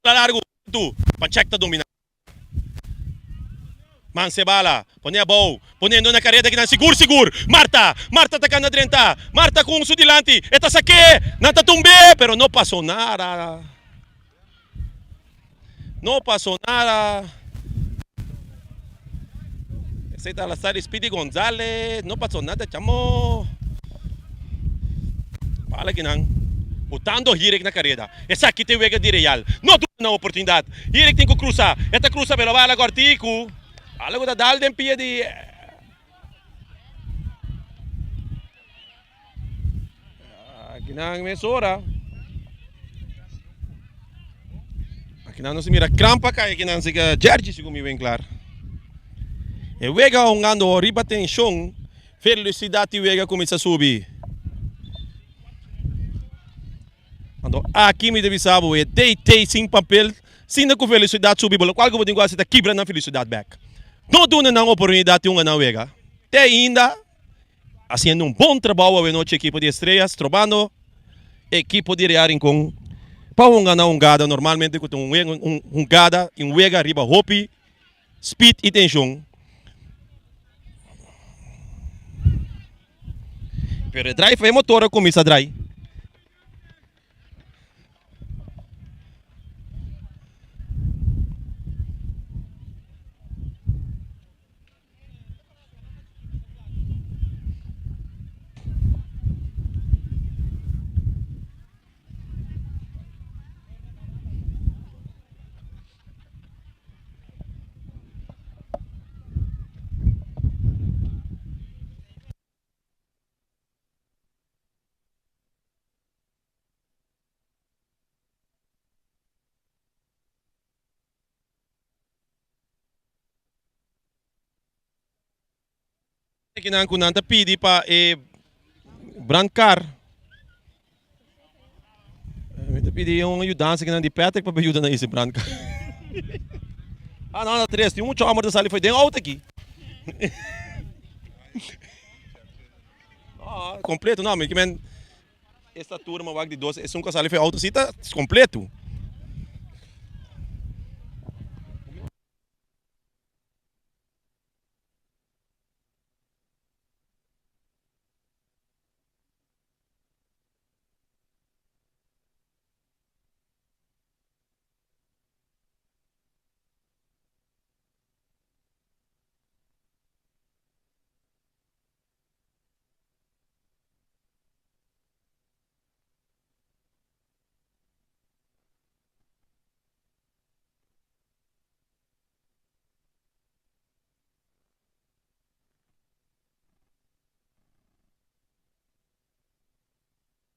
Speaker 5: Largo, tu, pancheck ta domina. Mansebala, ponha bow, ponendo na careta que na seguro. Marta tá na 30. Marta com su dilante. Eta saque, nanta tumbe, pero não passou nada. Esse tá lá Speedy Gonzalez, não passou nada, chamo. Fala que não. Botando Hirek na carrera. Essa aqui tem o Vega de Real. Não tem uma oportunidade. Hirek tem que cruzar. Esta cruza pela bala cortico. Fala que dá dal de pia de. Aqui não mesora. Aqui não se mira crampa cá. Aqui não se George se comigo bem claro. E o Vega ongando riba tensão. Felicidade o Vega começa a subir. Aqui me devisavo é deitei sem papel, sem com felicidade subir, pelo qual eu vou dizer que quebra na felicidade back. Não dá uma oportunidade uma na vega. Até ainda, fazendo bom trabalho a noite equipe de estrelas, trabalhando equipe de Real com para ganhar gada normalmente com gada em vega riba hopi, speed e tensão. Pero drive é motor começa a drive. kinang kunanta pidi pa Brancar. Pidi yung ayudança que não de Patrick para ajuda na esse Brancar. Não, na 3, tem muito amor da sala foi dentro alto aqui. Completo, não, mas que men esta turma wag de 12, é um casal foi alto, cita completo.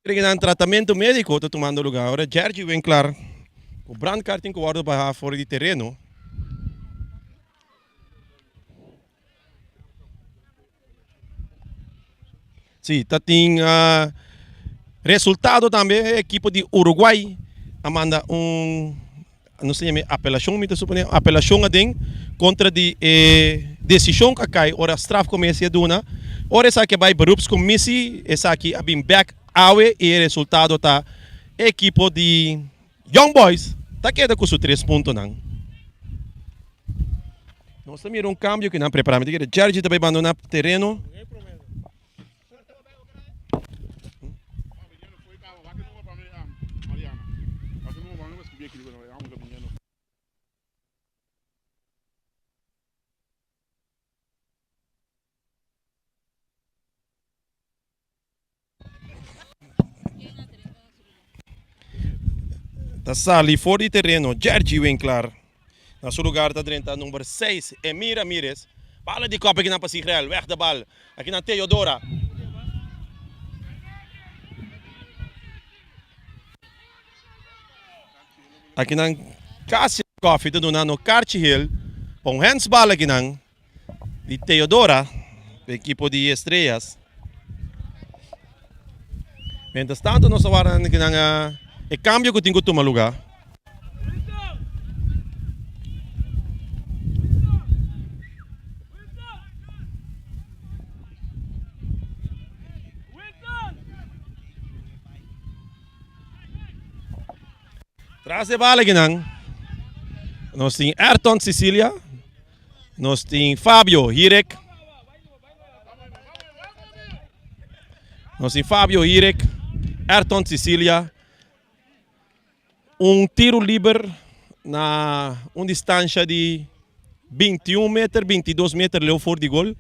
Speaker 5: Kailangan tratamento médico está tomando lugar. Agora, Jerry Winkler, o Brancar tem que guardar para fora de terreno. Sim, tá tem resultado também. A equipe de Uruguai manda não sei me apelação, me supone apelação a den contra de decisão que cai. Ora straf começa a duna. Ora essa que vai beroepscommissie, essa aqui a been back awe e o resultado tá equipe de Young Boys tá queda com os 3 pontos não. Nós temos cambio que não preparamos. Jerry também abandonar terreno. Da sali fora de terreno, Jerry Winkler. Na seu lugar está dentro, número 6, Emir Ramirez. Bala de copa aqui na Pasigrel, weg da bal. Aqui na Teodora. Aqui na Cassia Coffee, do no Cartihill. Com hands bala aqui na de Teodora, equipe de Estrelas. Mientras tanto, nós vamos aqui na e cambio que tenho que tomar lugar. Traz de bala aqui não. Nós temos Ayrton Sicilia. Nós temos Fábio Hirek. Nós temos Fábio Hirek. Ayrton Sicilia. Tiro livre na uma distância de 21 metros, 22 metros leu fora de gol.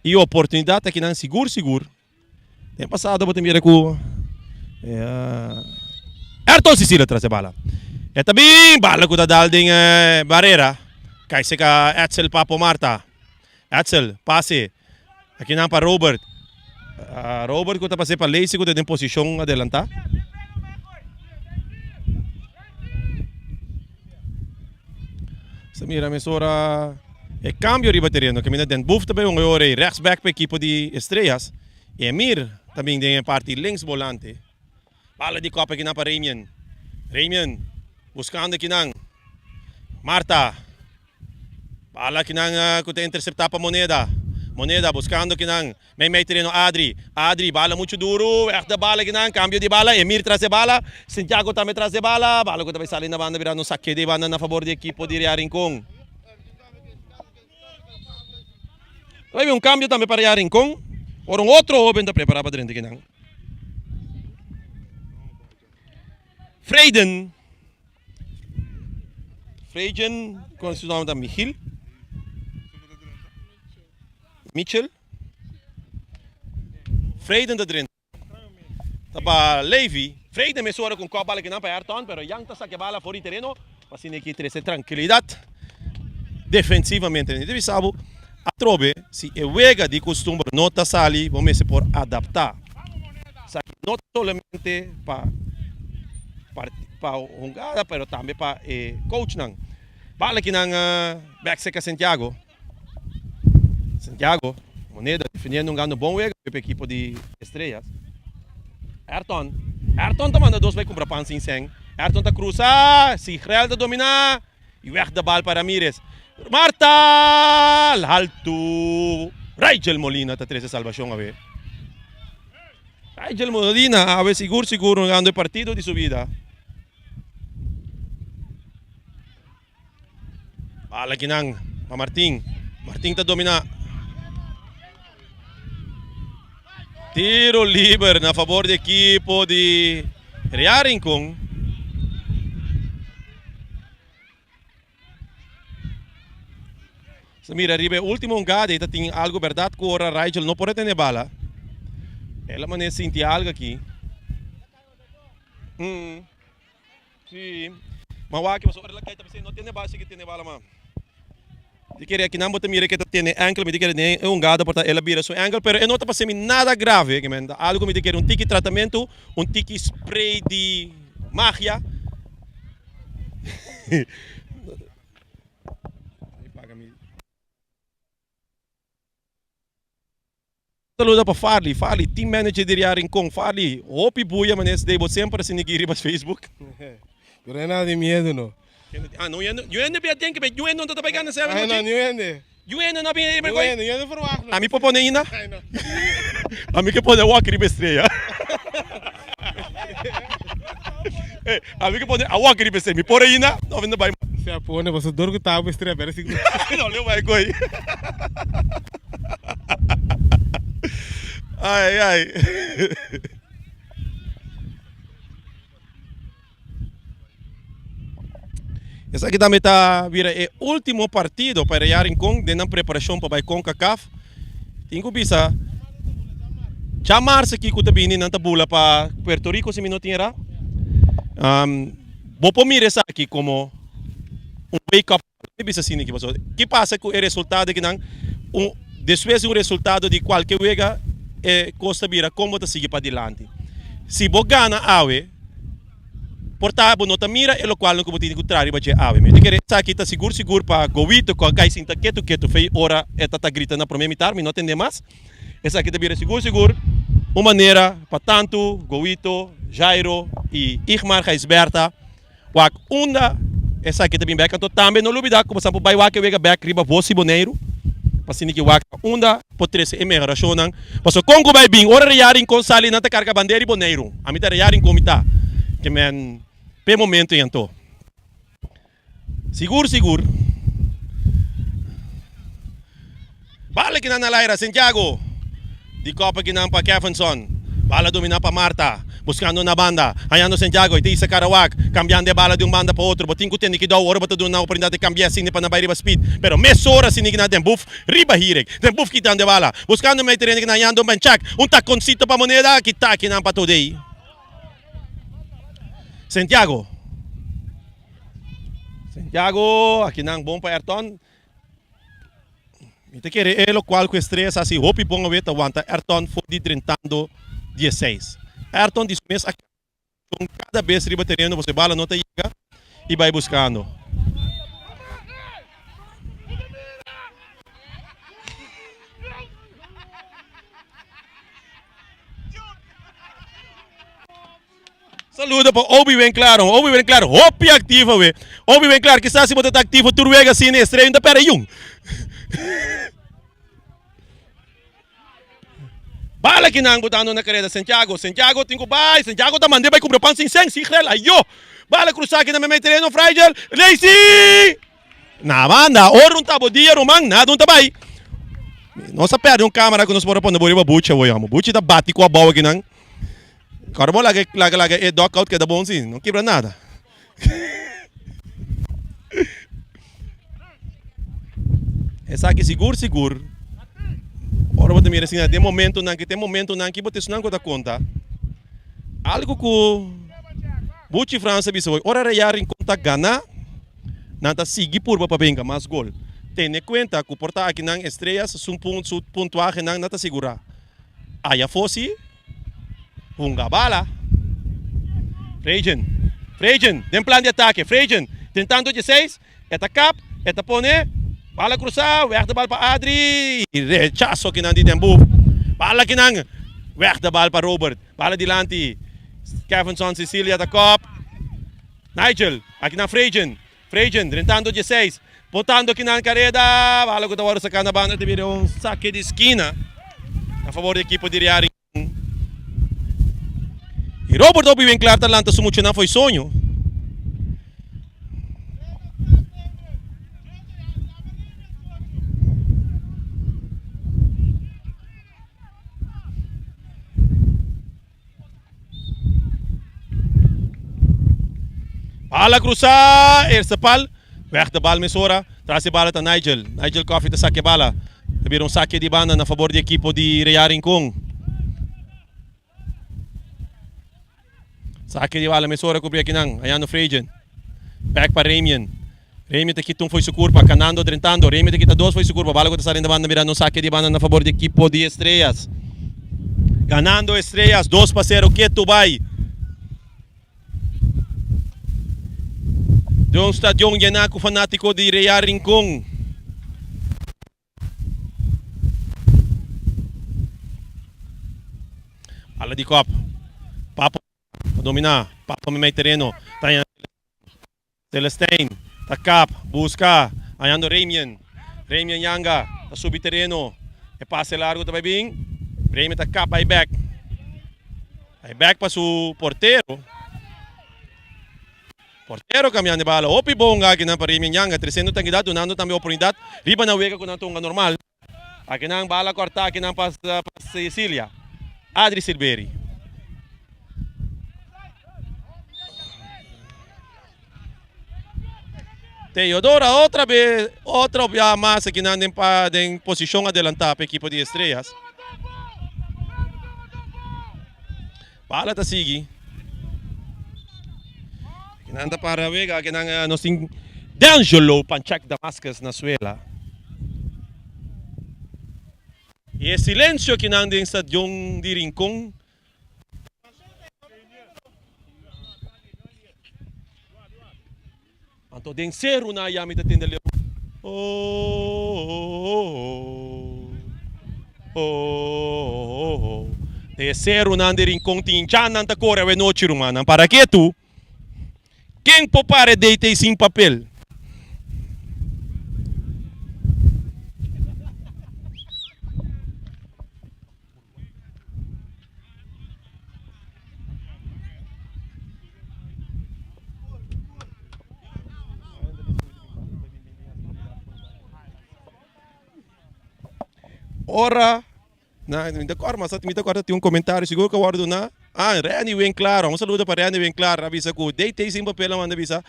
Speaker 5: E a oportunidade aqui não seguro. Tem passado para ter com Ayrton Sicilia traz a bala. É também bala que dá em barreira. Cai se ka Etzel Papo Marta. Etzel, passe. Aqui não para Robert. Robert que está passando para Lacey que tem posição adelantar. Mira, mesora é cambio riba terreno, que mina den Buff também ore rechtsback para equipe de Estrelas. E Emir também tem a parte links volante. Bala de copa aqui na para Ramian. Ramian buscando aqui nang Marta. Bala aqui nang que tem interceptar para Moneda. Moneda buscando aqui nang may terreno Adri. Adri bala muito duro, erda bala aqui nang cambio de bala. Emir traz a bala, Santiago também traz a bala. Bala que também sai na banda virando saque de banda na favor da equipe de Rincon. Vai ver cambio também para Rincon. Ora outro open está preparado para dentro aqui nang. Freiden, com seu nome da Mitchell. Freiden da dentro. Tapa Levi. Freiden me suora com a bala que não para Ayrton, pero Yang tá saque bala fora de terreno. Assim aqui trazer tranquilidade defensivamente. Deve saber a trobe se é wega de costume não tá sali, vamos se por adaptar. Não somente para jogada, pero também para coach nang. Bala aqui nang back seca Santiago. Moneda defendendo um grande bom juego para o equipo de Estrellas. Ayrton está mandando 2 vai comprar pan sem sen. Ayrton está cruzar, Sigrel está dominar e weg de bal para Ramírez. Marta, alto. Rigel Molina está 13 salvação a ver. Rigel Molina a ver seguro ganhando o partido de subida. Bala kinang pa Martin está dominar. Tiro livre na favor do equipo de Real Rincón. So, mira, arriba último gade, tem algo verdade que ora Rigel não pode ter bala. Ela maneira sente algo aqui. Sim. Mas o que você ora lá que está não tem bala, se que tem bala, mano. Eu queria que não bote mira que tem ankle, me queria nem gado para ela vira seu ankle, pero eu não está passando nada grave, que man. Algo me queria tiki tratamento, tiki spray de magia. Saluda para Farley, team manager de Real Rincón. Farley, hope buia, mas debo sempre assim seguir no Facebook.
Speaker 8: Não é nada de medo, não.
Speaker 5: Não é bem que eu não estou pegando essa.
Speaker 8: Não é.
Speaker 5: Eu não bem,
Speaker 8: Não é verwacht.
Speaker 5: a mim propõe ainda. A mim que pode walker de estreia. A mim que pode walker de estreia. Me por ainda, não vendo bem.
Speaker 8: Se a pone, você dor que tá, você estreia, parece que
Speaker 5: Não, leu vai coi. Ai. Essa aqui também está vira o último partido para Real Rincón de na preparação para a CONCACAF. Tenho que bisa chamar-se aqui com o tabini na tabula para Puerto Rico se minuto era. Vou pôr essa aqui como wake up. Que passa com o resultado que não depois do resultado de qualquer vega Costa Vira como te seguir para adiante. Se você gana awe portable não mira e lo qual não como te contrário vai ave. Me querer aqui está seguro para govito com a cai sinta quieto fei ora tá gritando para mim imitar, me não entender mais. Essa aqui te vira seguro. Uma maneira para tanto govito, Jairo e Igmar Gaisberta. Wak unda essa aqui também back então também não olvidar como sampo vai wak vega back riba vosi boneiro. Pasini que wak unda potrese e mega racionam. Paso Congo vai bem ora Real com sali na carga bandeira e boneiro. A mim tá Real com mita. Que men pe momento yanto. Seguro. Bala que na Laira Santiago. Di Copa que na pa Kevinson. Bala domina pa Marta. Buscando na banda, ayando Santiago, iti sa Karawak, cambiando de bala de banda para outro, botin ko tinik daw, ora bato doon na oportunidade de cambiar sini pa na bay riba speed, pero mesora sinig na den buff, riba hirek, den buff kitang de bala, buscando may terreno na yando manchak, un taconcito pa moneda, kita kinang pa today. Santiago, aqui nang bom pa Ayrton. Ito kere lo qual que estressa assim, hopi ponga veta wanta Ayrton foi de 16. Ayrton diz mês cada vez riba terreno você bala não chega e vai buscando. Saluda para Obi bem claro, hopi ativa we. Obi bem claro que está se botar ativo turvega assim estreia ainda pera um. Bala que não botando na carreira Santiago tinko vai, Santiago tá mandando vai comprar pan sem Sigrel, ayo. Bala cruzar aqui na minha terreno Fragile, Lacy. Na banda, ora um tabo dia Romang, nada um tabai. Nossa perde câmera que nós bora pôr na boriba bucha, oi amo. Bucha tá bate com a bola aqui não. Carbo laga é dock out que dá bom sim, não quebra nada. Essa aqui seguro. Ora você mira assim, tem momento não que você não dá conta. Algo que Buchi França bisou, ora Real em conta gana, nada sigue por para benga mais gol. Tenha conta que portar aqui não estrelas, sum pontuagem não nada segura. Aí fosse punga bala. Frejen, tem plano de ataque. Frejen, tentando de 6, eta cap, eta pone Bala cruzar, weg de bal para Adri. Rechazo kinang di tempo. Bala kinang, weg de bal para Robert. Bala dilanti. Kevinson Cecilia da cop. Nigel, aqui na Frejen. Frejen, rentando 16. Botando kinang Careda. Bala ko tawaro sa kanabana. Tibiri um saque de esquina. A favor da equipe de Riaring. E Robert Obi bem claro talanta sumucho na foi sonho. Bala cruzar, eerste pal, weg de bal Mesora, traz de bala a Nigel. Nigel Coffee te saque bala. Tibiri um saque de banda na favor da equipe de Riaring Kong. Saque de bala Mesora cobria kinang, ayano Frejen. Back para Ramian. Ramian te quita foi su curva, canando, drentando. Ramian te quita dois foi su curva. Bala ko te sarin da banda mirando um saque de banda na favor da equipe de Estrellas. Ganando Estrellas, 2-0, que tu vai. De um stadion Yanaco fanático de Riaring Kong. Ala di cop. Papo domina. Papo may terreno. Tayan. Celestine. Takap. Busca. Ayando Ramian. Ramian Yanga. Tasubi terreno. E passe largo também bem. Ramian takap. Aí back. Aí back para su portero. Portero caminhando de bala. Opi bom aqui na Ramian Yanga. 300 tangidad. Donando também oportunidade. Riba na wega com na tunga normal. Aqui na bala corta. Aqui na pas Cecilia. Adri Silveri. Teodora outra vez, outra massa que não em posição adelantada para a equipe de Estrellas. Bala tá sigue. Que nanda para vega que não nos tem D'Angelo Panchak Damascus na suela. E silêncio que não em stadion de Rincon. Anto den seru na yami ta tindale. De seru na de Rincon tinjan nanta kore we noche rumana. Para que tu? Quem popare deite sem papel? Ora, na minta cor, mas minta cor tem comentário seguro que eu guardo na. Rani bem claro, um saludo para Rani bem claro, avisa que deitei sem papel manda avisa.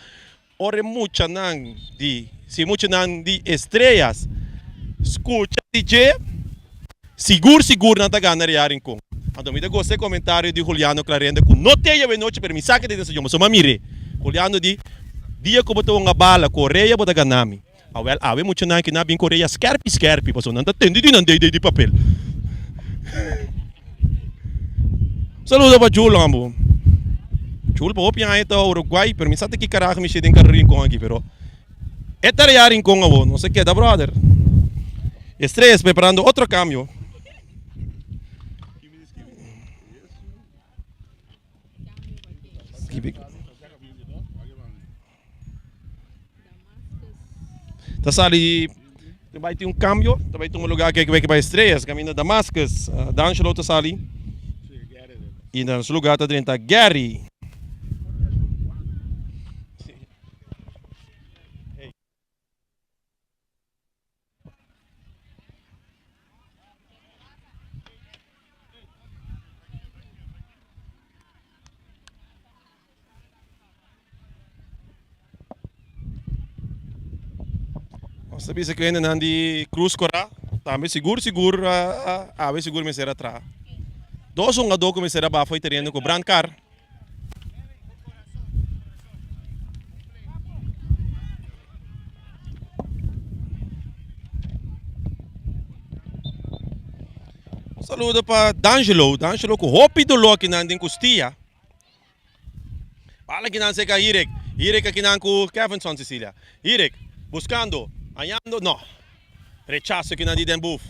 Speaker 5: Ora mucha nang di, se mucha nang di Estrellas. Escuta DJ, seguro na tagana Riaring Kong. Então me gostei comentário de Juliano Clarenda que não tem a noite para me sacar desse jogo, mas só mire. Juliano di dia que botou uma bala, Coreia botar ganami. Well, awe mucho na kina bin Korea skerpi, paso nanta tendi di de papel. Saludo para Jul, ambo. Jul pa opia ito Uruguay, pero minsan te kikaraha mi siya din kararin ko aqui, pero esta Riaring Kong abo, no se queda brother. Estrellas preparando otro cambio. Tasali, vai ter cambio, vai ter lugar que vai para Estrellas, caminho da Damascus, D'Angelo Tasali. E no lugar está dentro Gary. Sabi sa kanya nandi Cruz Cora, também seguro, ave seguro me será atrás. Dois nga do me será ba foi terreno com brand car. Saludo para D'Angelo com hopi do lo que nanding Custia. Fala que nan se ka Irek aqui nan com Kevinson Cecilia. Irek buscando Ayando, no. Rechazo que nadie den buff.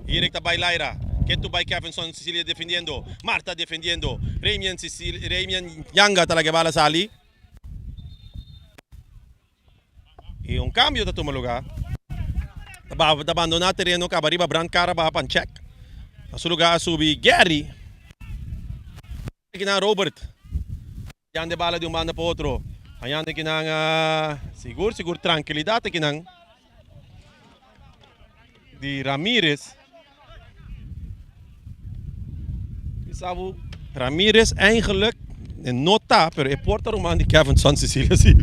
Speaker 5: Directa by Lyra. Keto by Kevinson, Cecilia defendiendo. Marta defendiendo. Ramian Yanga talaga bala sa ali. E un cambio da toma lugar. Abandonar terreno, Cabariba, Brand Cara, Bahapan, check. A su lugar subi Gary. Kinang Robert. Yan de bala de un banda pa otro. Ayan de kinang siguro tranquilidad kinang di Ramirez. Isabu Ramirez eigenlijk en nota pero e porta roman di Kevin San Cecilia si.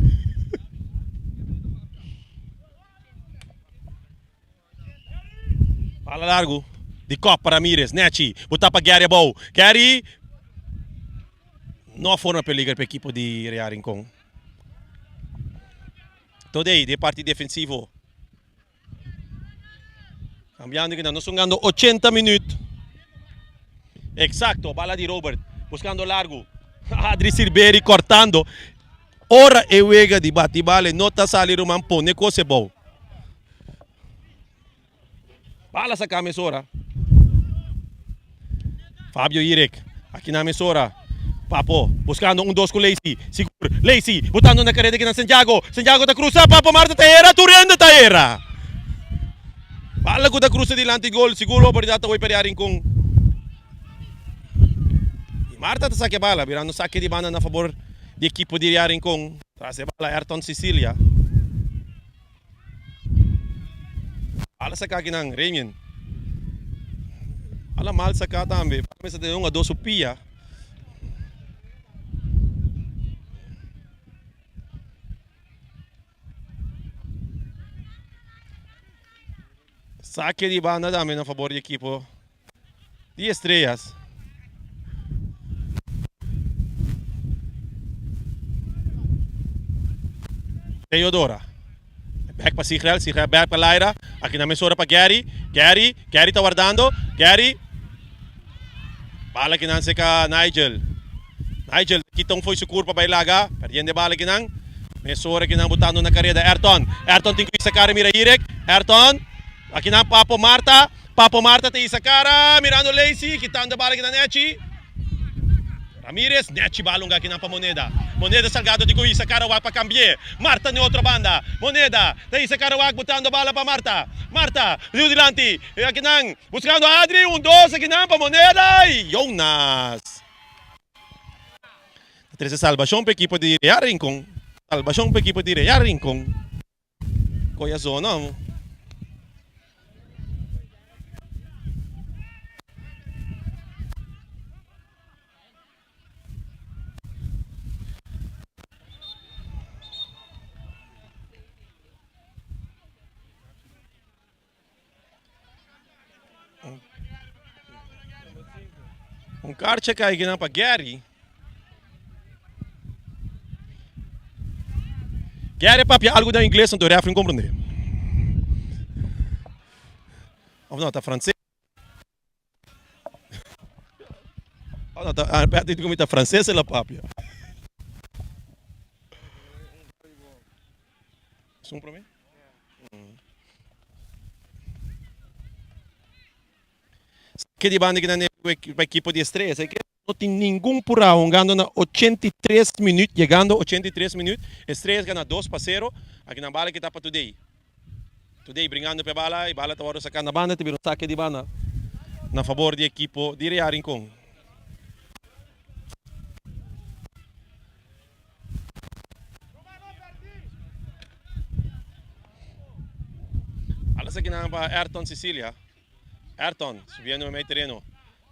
Speaker 5: Pala largo di Copa Ramirez, Nechi, buta pa Gary Bow. Gary não forma perigo para o equipo de Real Rincón. Today, de parte defensivo. Cambiando que nós jogando 80 minutos. Exacto, bala de Robert, buscando largo. Adri Silberi cortando. Ora e wega de bate-bale, nota salir um pone coisa bom. Bala sa camisora. Fabio Irek, aqui na mesora. Papo, buscando 1-2 com Lacey. Seguro, Lacey, botando na careta aqui na Santiago. Santiago da cruza, Papo Marta Taera, Turenda Taera. Bala ko da cruza dilante gol, seguro oportunidade vai para Rincón. E Marta tá saque bala, virando saque de banda na favor de equipo de Rincón. Traz a bala Ayrton Cecilia. Bala saca aqui ng Ramian. Bala mal saca também. Para sa de 1-2 Pia. Saque de banda também a favor do equipo de Estrelas. Teodora. Back para Sigrel back para Lyra. Aqui na mesura para Gary. Gary está guardando. Gary. Bala que não seca Nigel. Nigel, kitong foi sukur para Bailaga. Perdendo bala que não. Mesura que não botando na carreira. Ayrton tem que sacar mira Irek. Ayrton. Aqui na Papo Marta tem isa cara, mirando Lacey, quitando a bala aqui na Nechi. Ramirez, Nechi balong aqui na Moneda. Moneda salgado de Isa cara wag para cambiar. Marta na outra banda. Moneda, tem isa cara wag botando a bala para Marta. Marta, Rio Dilante, aqui nang, buscando Adri, 1-2 aqui na Moneda e Jonas. Treze salvação para equipo de Real Rincón. Salvação para equipo de Real Rincón. Coia zona. Um cara checa aí para Gary. Gary papi algo da inglês não deve compreender. Ou não, tá francês? Ou não, tá perto de comida francesa lá papi. Sum para mim? Que de banda que na equipo de Estrelas, que não tem nenhum purão, ganhando na 83 minutos, chegando 83 minutos, Estrelas ganha 2-0, aqui na bala que está para Today. Today brincando para bala, e bala está agora sacando a banda, teve um saque de banda na favor do equipo de Real Rincón. Alas aqui na Ayrton Cecilia. Ayrton, subindo no meio terreno.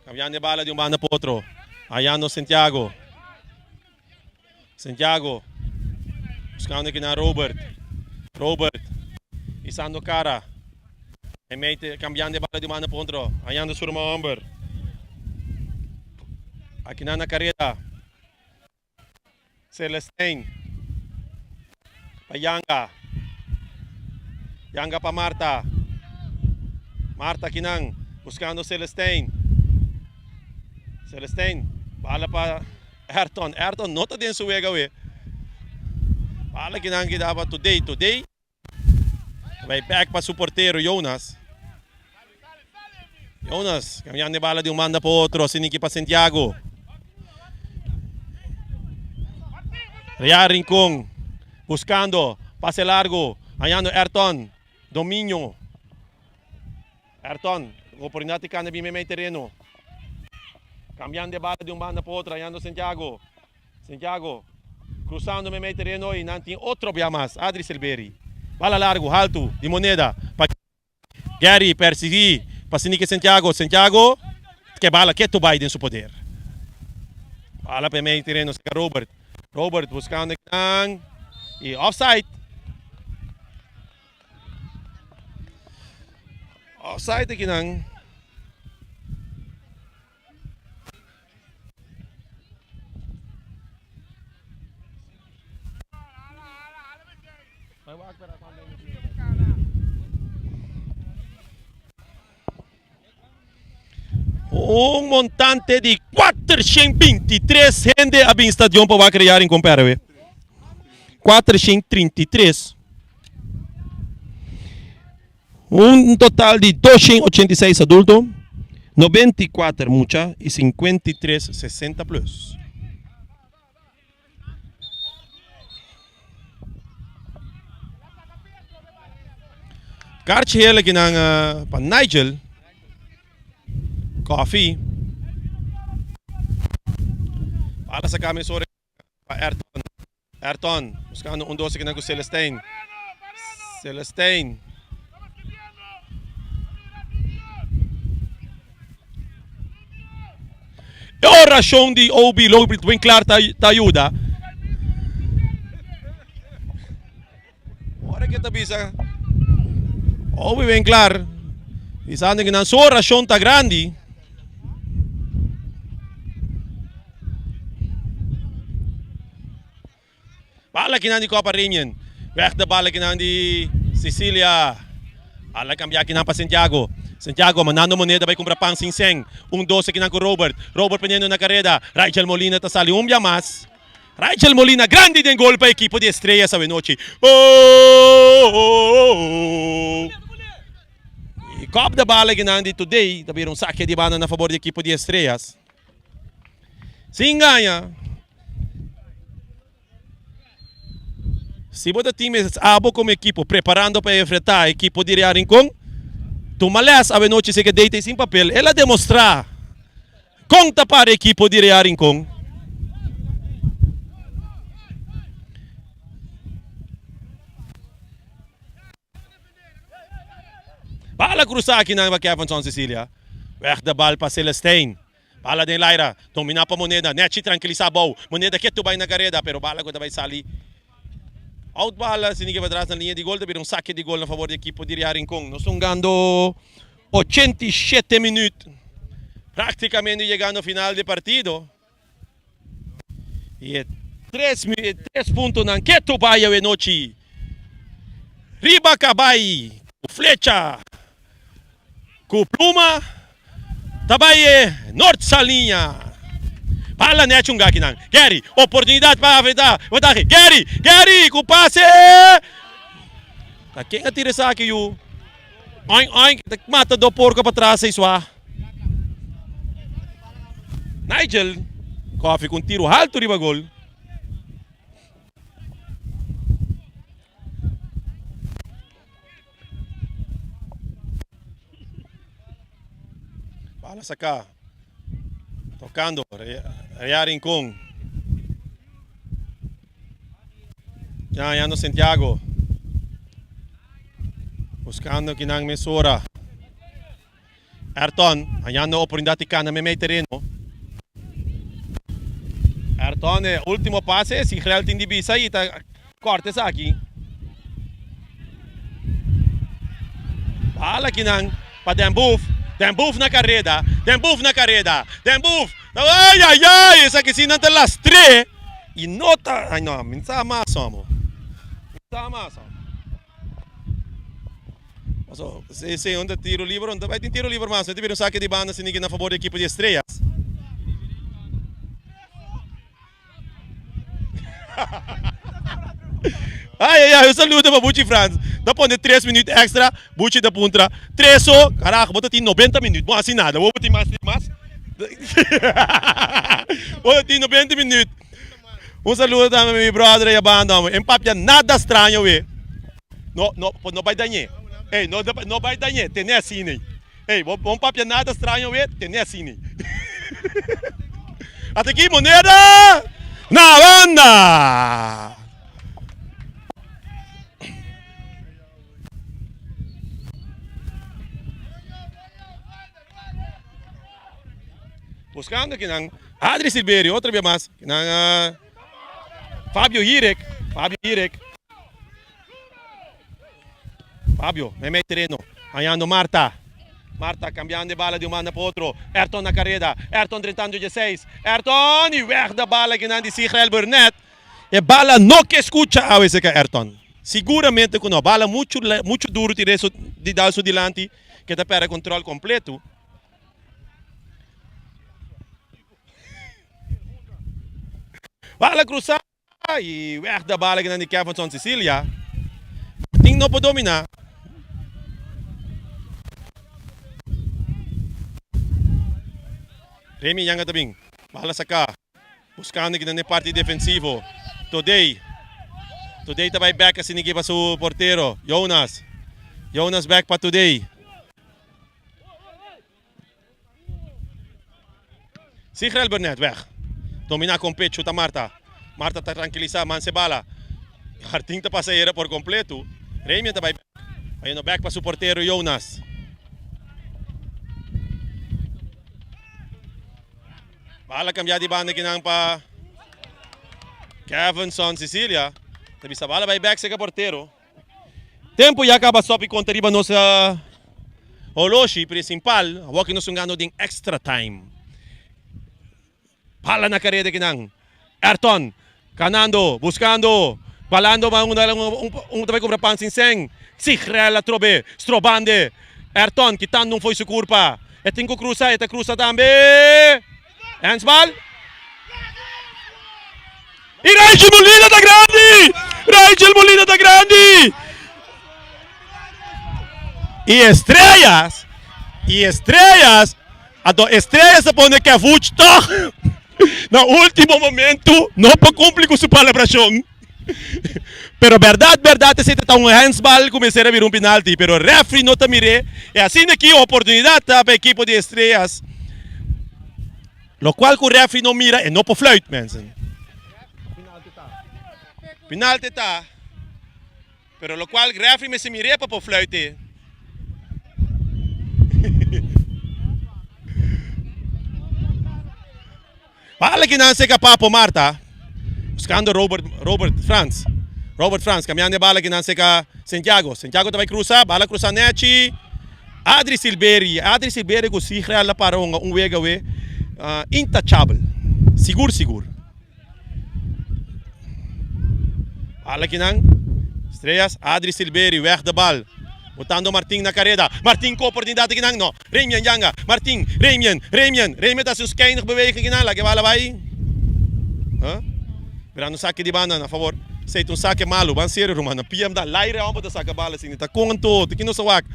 Speaker 5: Cambiando a bala de um banda para outro. Ayano Santiago. Santiago. Buscando aqui na Robert. Robert. Isando cara. Cambiando a bala de um banda para outro. Ayano Surma Amber. Aqui na carreta. Celestine. Pa Yanga. Yanga pa Marta. Marta Kinang, buscando Celestine. Celestine, bala pa Ayrton. Ayrton, nota din suwega we. Bala Kinang gidaba Today. Vai back para su portero, Jonas. Jonas, cambiando de bala de un banda para otro, siniki para Santiago. Real Rincón, buscando, pase largo, hallando Ayrton, dominio. Ayrton, oportunidad de cana bem meio terreno. Cambiando de bala de un banda para otro, hallando Santiago. Santiago, cruzando meio terreno e não tem outro bia mais, Adri Silberi. Bala largo, alto, de moneda. Gary, persegui, pasinique Santiago. Santiago, que bala, que tu vai em seu poder. Bala para meio terreno, Robert. Robert buscando ang e offside. Offside aqui nang. Um montante de 423 gente a bem estadião para criar em comparação. 433. Um total de 286 adultos, 94 mucha e 53 60 plus. Karte hele que nang para Nigel. Coffee. Para sa kami sorry pa Ayrton. Ayrton, buscando 12 que nang Celestine. Celestine. E oração de Obi logo bem claro ta ajuda. Ora que tabisa. Obi bem claro. Isando que nang oração ta grande. Bala que não de Copa Ringen. Weg de bala que não de Cecilia. Ala cambiar que não para Santiago. Santiago mandando moneda vai comprar pão sinceng. 12 que não com Robert. Robert pendendo na carrera. Rachel Molina tá sali dia mais. Rachel Molina grande de gol para a equipe de Estrellas essa noite. E Copa de bala que não de today. Também saque de bala na favor da equipe de Estrellas. Sim ganha. Se você tem abo como equipe preparando para enfrentar a equipe de Real Rincón, tu malhas a noite se que deita sem papel, ela demonstra conta para a equipe de Real Rincón. Bala cruzar aqui na Kevin São Cecília. Weg da bala para Celestine. Bala de Laira, dominar para Moneda, net tranquilizar a bola. Moneda que tu vai na carrera, pero bala quando vai sair. Out bala, sinigay para trás na linha de gol, tapi saque de gol na favor da equipe de Real Rincón. Nós estamos ganhando 87 minutos. Praticamente chegando ao final do partido. E 3 pontos na que tu vai a noite. Riba Cabay, com flecha, com pluma, tabaye, norte salinha. Bala net um gaki nang. Gary, oportunidade para afetar. Gary, com passe. Tá quem atira sa aqui o? Oink, mata do porco para trás aí sua. Nigel, Coffee com tiro alto riba gol. Bala saca. Tocando, Real Rincón. Ya no Santiago. Buscando kinang mesura. Ayrton, hallando oportunidad de cana me terreno. Ayrton, último pase, si Real tem divisa e tá cortes aqui. Bala kinang pa Dembuf. Dembuf na carrera. Ai, essa aqui sim não tem lastre. E nota, ai não, me está mais somos. Se onde tiro livre, onde vai ter tiro livre mais, onde vira um saque de banda se ninguém na favor da equipe de Estrellas. Ai, eu saludo para Bucci Franz. Depois de 3 minutos extra, buchi da puntra. 3 o, caraca, bota tem 90 minutos. Bom, assim nada, vou botar mais. Bota tem 90 minutos. Saludo também, meu brother e a banda. Empapia nada estranho, ué. Não vai danhar. Ei, não vai danhar, tem assim, né? Ei, vamos papia nada estranho, ué, tem assim. Até aqui, moneda! Na banda! Buscando aqui ng Adri Silverio, outra vez mais. Ng Fabio Hirek. Fabio, may terreno. Ayando Marta. Marta cambiando de bala de um mano para outro. Ayrton na carrera. Ayrton tentando 16. Ayrton e weg da bala que não de Sigel Burnett. E bala não que escuta a esse que Ayrton. Seguramente que não. Bala muito duro de dar su dilante que te perde controle completo. Bala cruzada e weg da bala que não de Kevin Sicilia. Ting não pode dominar. Remy yang tabing. Bala sa ka. Buscando que na parte defensivo. Today tabay back kasi nigi pa su portero. Jonas back pa today. Sigel Burnett weg. Domina com pecho chuta Marta. Marta está tranquilizada, man se bala. Harting ta passageira por completo. Remy tabay back. Ayun back pa su portero Jonas. Bala cambiar de banda kinang pa Kevin Sicilia. Tabi sa bala by back sa portero. Tempo ya acaba só e conta riba nossa Oloshi principal. Huwag kinusungano ding extra time. Bala na karede kinang Ayrton. Canando, buscando. Balando tabi cobra pansinseng. Sigel a trobe. Strobande. Ayrton quitando foi su curpa. E tinko cruza também. Handsball. E Rachel Molina da grande! Rachel Molina da grande! E estrelas! Estrelas se pone que a Vuch toch! No último momento, não para cumprir com sua celebração. Pero verdade, se está um handsball, começar a vir penalti. Pero referee não te mire. E assim aqui a oportunidade para a equipe de estrelas. Lo qual o referee não mira e não pode fluit, mensen. Penalti tá. Pero lo qual o referee me se mire para fluit. Bala que não se capaz por Marta. Buscando Robert Franz, cambiando de bala que não se capaz Santiago vai cruzar, bala cruzar Nechi. Adri Silverio com Sigel para wega we. Intouchable. Seguro. Bala que não. Estrelas, Adri Silverio, weg da bal. Botando Martin na carrera. Martin com oportunidade que não. Remian Yanga. Martin, Remian está seus keinig beweging que não. Lagi bala vai. Virando saque de banda, a favor. Sei um saque malo, van sério, Romano. PM da laire ambo da saca bala assim. Tá com todo, que não se wak.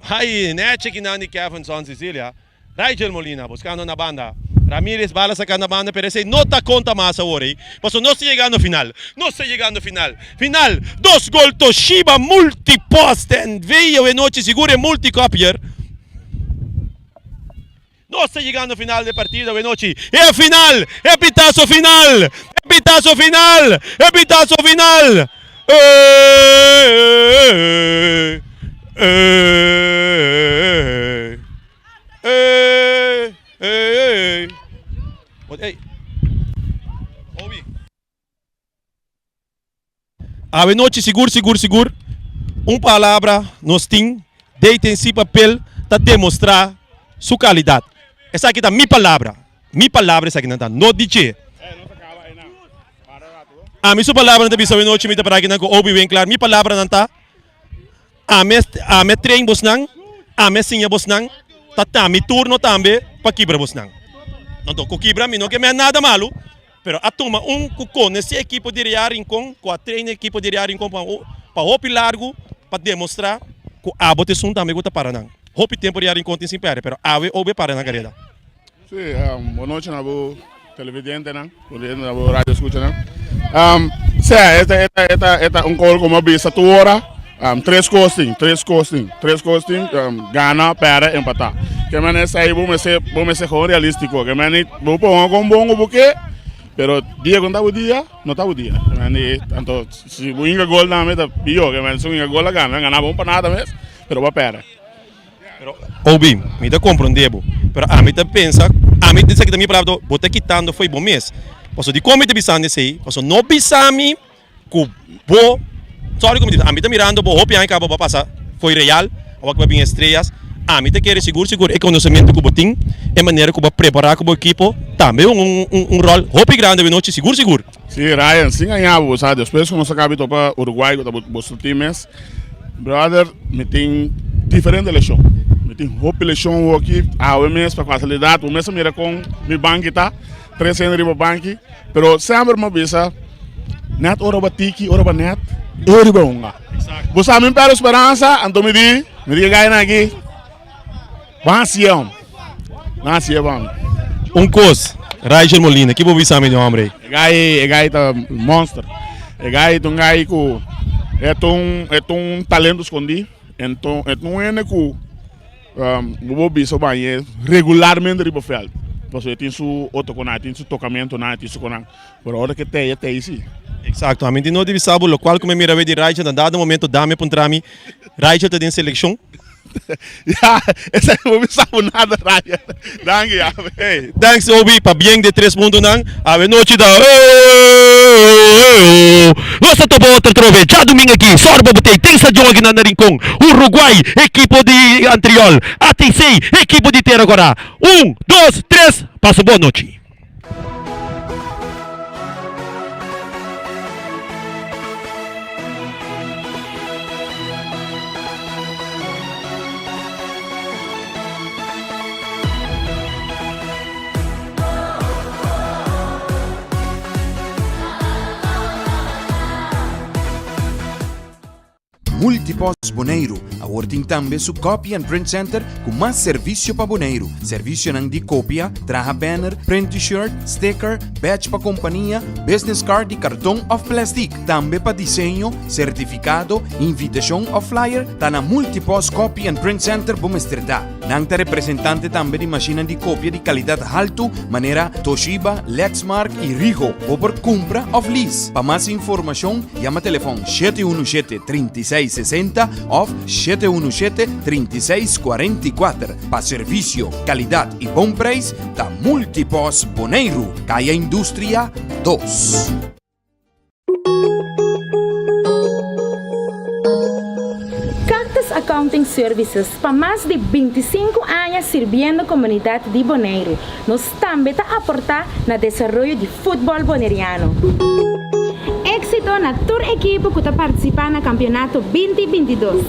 Speaker 5: Aí, Neche que não de Kevin Sicilia. Rachel Molina buscando na banda. Ramírez bala sacando na banda, pero esse não tá conta mais agora. Passo não se chegando no final. Final, 2 gol Toshiba multiposten. Veio e noite segura multicopier. Não está chegando no final da partida de noite. É a final! É pitazo final! A noite seguro. Palavra nos tem. Deita em si papel para demonstrar sua qualidade. Essa aqui tá minha palavra essa aqui não tá, não dice. A minha palavra não tá bisa noite me tá para aqui não obi bem claro, minha palavra não tá. A me trein bos nang, a me sinha bos nang, tá mi turno também para quebrar bos nang. Não tô com quebrar, não que me é nada malo. Pero atuma com esse equipo de Rincon, com a treina equipo de Rincon para o largo, para demonstrar que a botação também está para não. Hopi tempo de Rincon tem simpere, pero ave obe para na carreira.
Speaker 10: Sí, boa noite na bo televidente na, na bo radio escucha na. Sí, esta call como bisa tu hora. Três costing, gana, perde, empatar. Que mané sai, vamos ser realístico. Que mané, vou pôr com bom porque, pero dia quando o dia, não tá o dia. Que mané, tanto se o inga gol na meta pior, que mané se o inga gol gana bom para nada mesmo, pero vai perder.
Speaker 5: Pero Obi, me dá compreendebo, pero a mim pensa, a mim diz que também para botar quitando foi bom mês. Posso de como te bisando sei, posso não bisami, cu bo. Sorry como diz, a mim tá mirando, bo hopi ainda acaba passar, foi real, ou que vai bem estrelas. A mim tá querer seguro e conhecimento que botim, é maneira que vai preparar com o equipo, também rol hopi grande de noite seguro.
Speaker 10: Sim, Ryan, sim ganhava, sabe? Depois quando você acaba de para Uruguai, que tá bom times, brother, me tem diferente eleição. Me tem hopi eleição aqui, o mês para facilidade, o mês mira com mi banco tá, 300 riba banco, pero sempre uma bisa, net ora batiki, ora banet. Eu bonga. Você me pede esperança, então me diga ganhar aqui. Nasceu bom.
Speaker 5: Coisa, Raiger Molina, que vou saber de homem.
Speaker 10: Gai tá monster. Gai um gai com é talento escondido. Então é que vou ver sobre regularmente riba fiel. Porque tem su autoconate, tem su tocamento na, tem su conang. Por hora que tem isso.
Speaker 5: Exato, a mim não deve saber o qual como mira de Raiger, na dado momento dá-me para mim, Raiger está em seleção.
Speaker 10: Essa não sabe nada, Raiger.
Speaker 5: Hey, thanks Obi, para bem de 3 pontos não, a noite da Nossa topo outra trove, já domingo aqui, sorbo botei, tem essa jogo na Rincon, Uruguai, equipo de Antriol, ATC, equipo de Terra agora, 1, 2, 3, passo boa noite.
Speaker 1: Multipos Boneiro, awarding também su Copy and Print Center com mais serviço para Boneiro. Serviço de cópia, traja banner, print t-shirt, sticker, badge para companhia, business card e cartão of plastic. Também para desenho, certificado, invitação ou flyer, tá na Multipos Copy and Print Center Bomestredá. Nangta representante também de máquina de cópia de qualidade alto, maneira Toshiba, Lexmark e Ricoh, ou por compra ou lease. Para mais informação, chama telefone 717-3660 ou 717-3644. Para serviço, qualidade e bom preço, da Multipos Boneiro, Caia Indústria 2.
Speaker 2: Cactus Accounting Services, para mais de 25 anos servindo a comunidade de Boneiro, nos também está aportar no desenvolvimento de futebol boneriano. Éxito na tour equipe que está participando no campeonato 2022.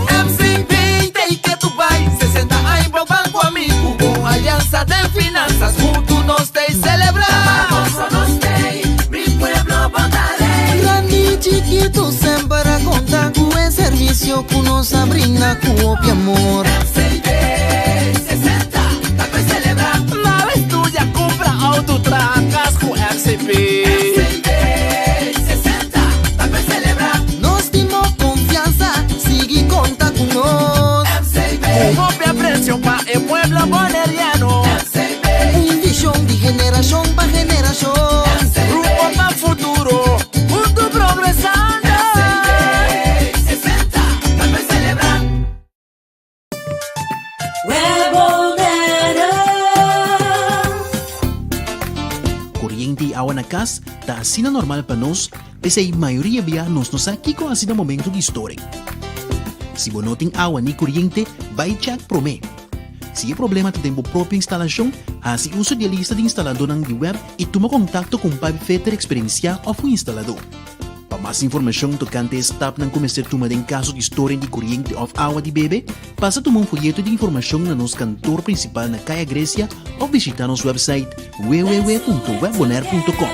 Speaker 3: MCP, tem que tu vai, 60 anos pro banco amigo, com aliança de finanças, juntos nós te celebrar. Nós tem, mi pueblo bandaré.
Speaker 4: Grande chiquito sempre conta com o serviço que nos brinda com o amor.
Speaker 3: MCP, 60, tá pra celebrar. Não estudia, compra auto, tracas com MCP. MCP, 60, tá pra celebrar.
Speaker 4: Nós temos confiança, sigue conta com nós.
Speaker 3: MCP, copia presión pa' el pueblo boneriano. MCP,
Speaker 4: Visão de geração para geração.
Speaker 3: rumbo más futuro, juntos progresando. MCP, 60, tá pra celebrar.
Speaker 6: Corriente e água na casa tá assim normal para nós, pese a maioria via nos aqui com assim momento de história. Se você não tem água nem corriente, vai check promê. Se é problema tem a própria instalação, assim uso de lista de instalador na web e toma contato com o Pai Fetter Experiência ou o instalador. Para Para mais informação tocante a stop ng começar tomar em caso de história de corrente of água de bebê, passa tomar folheto de informação na nosso cantor principal na Caia Grécia ou visitar nosso website www.webbonaire.com.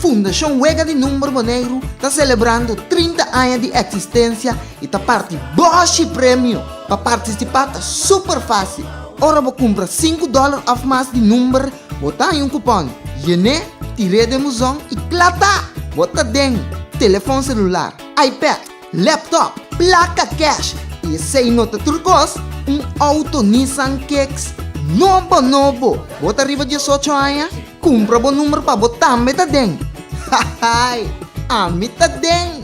Speaker 4: Fundação Wega de Número Boneiro está celebrando 30 anos de existência e está parte Bosch Prêmio. Para participar está super fácil. Ora vou comprar $5 a mais de número, botar em cupom. Yene, tirei de musão e plata. Bota dentro. Telefone celular, iPad, laptop, placa cash e sem nota turcos, auto Nissan Kicks novo. Bota arriba de 18 anos, compra bom número para botar meta dentro. Hahay, a meta dentro.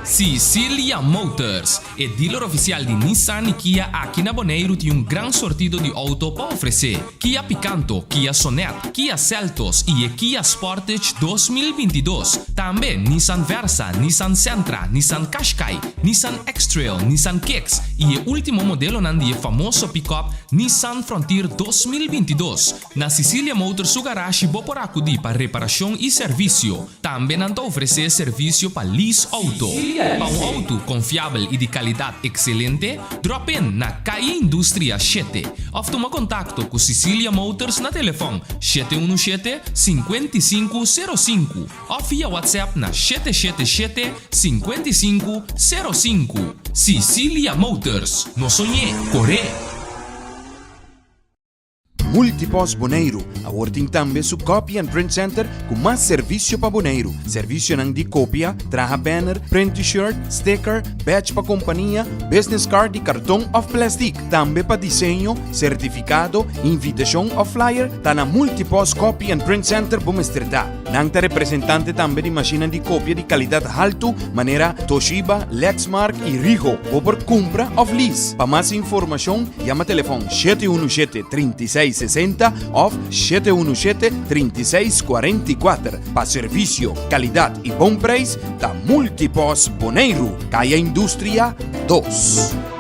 Speaker 7: Sicilia Motors é dealer oficial de Nissan e Kia aqui na Bonaire tem gran sortido de auto para oferecer. Kia Picanto, Kia Sonet, Kia Seltos e Kia Sportage 2022. Também Nissan Versa, Nissan Sentra, Nissan Qashqai, Nissan X-Trail, Nissan Kicks e o último modelo de famoso pick-up Nissan Frontier 2022. Na Sicilia Motors, o garagem vou por acudir para reparação e serviço. Também não oferecer serviço para lease auto. Para auto confiável e de qualidade excelente, drop in na Caia Indústria 7. Ou toma contato com Sicilia Motors na telefone 717-5505 ou via WhatsApp na 777-5505. Sicilia Motors, no sonhei, corre!
Speaker 1: Multipos Bonaire, awarding também su Copy and Print Center com mais serviço para Bonaire. Serviço de cópia, traha banner, print t-shirt, sticker, badge para companhia, business card e cartão of plastic. Também para desenho, certificado, invitação ou flyer, tá na Multipos Copy and Print Center Bumesterdá. Nangta representante também de máquina de cópia de qualidade alto, maneira Toshiba, Lexmark e Ricoh, ou por compra ou lease. Para mais informação, chama telefone 717-3660 ou 717-3644. Para serviço, qualidade e bom preço, da Multipos Bonaire, Caia Indústria 2.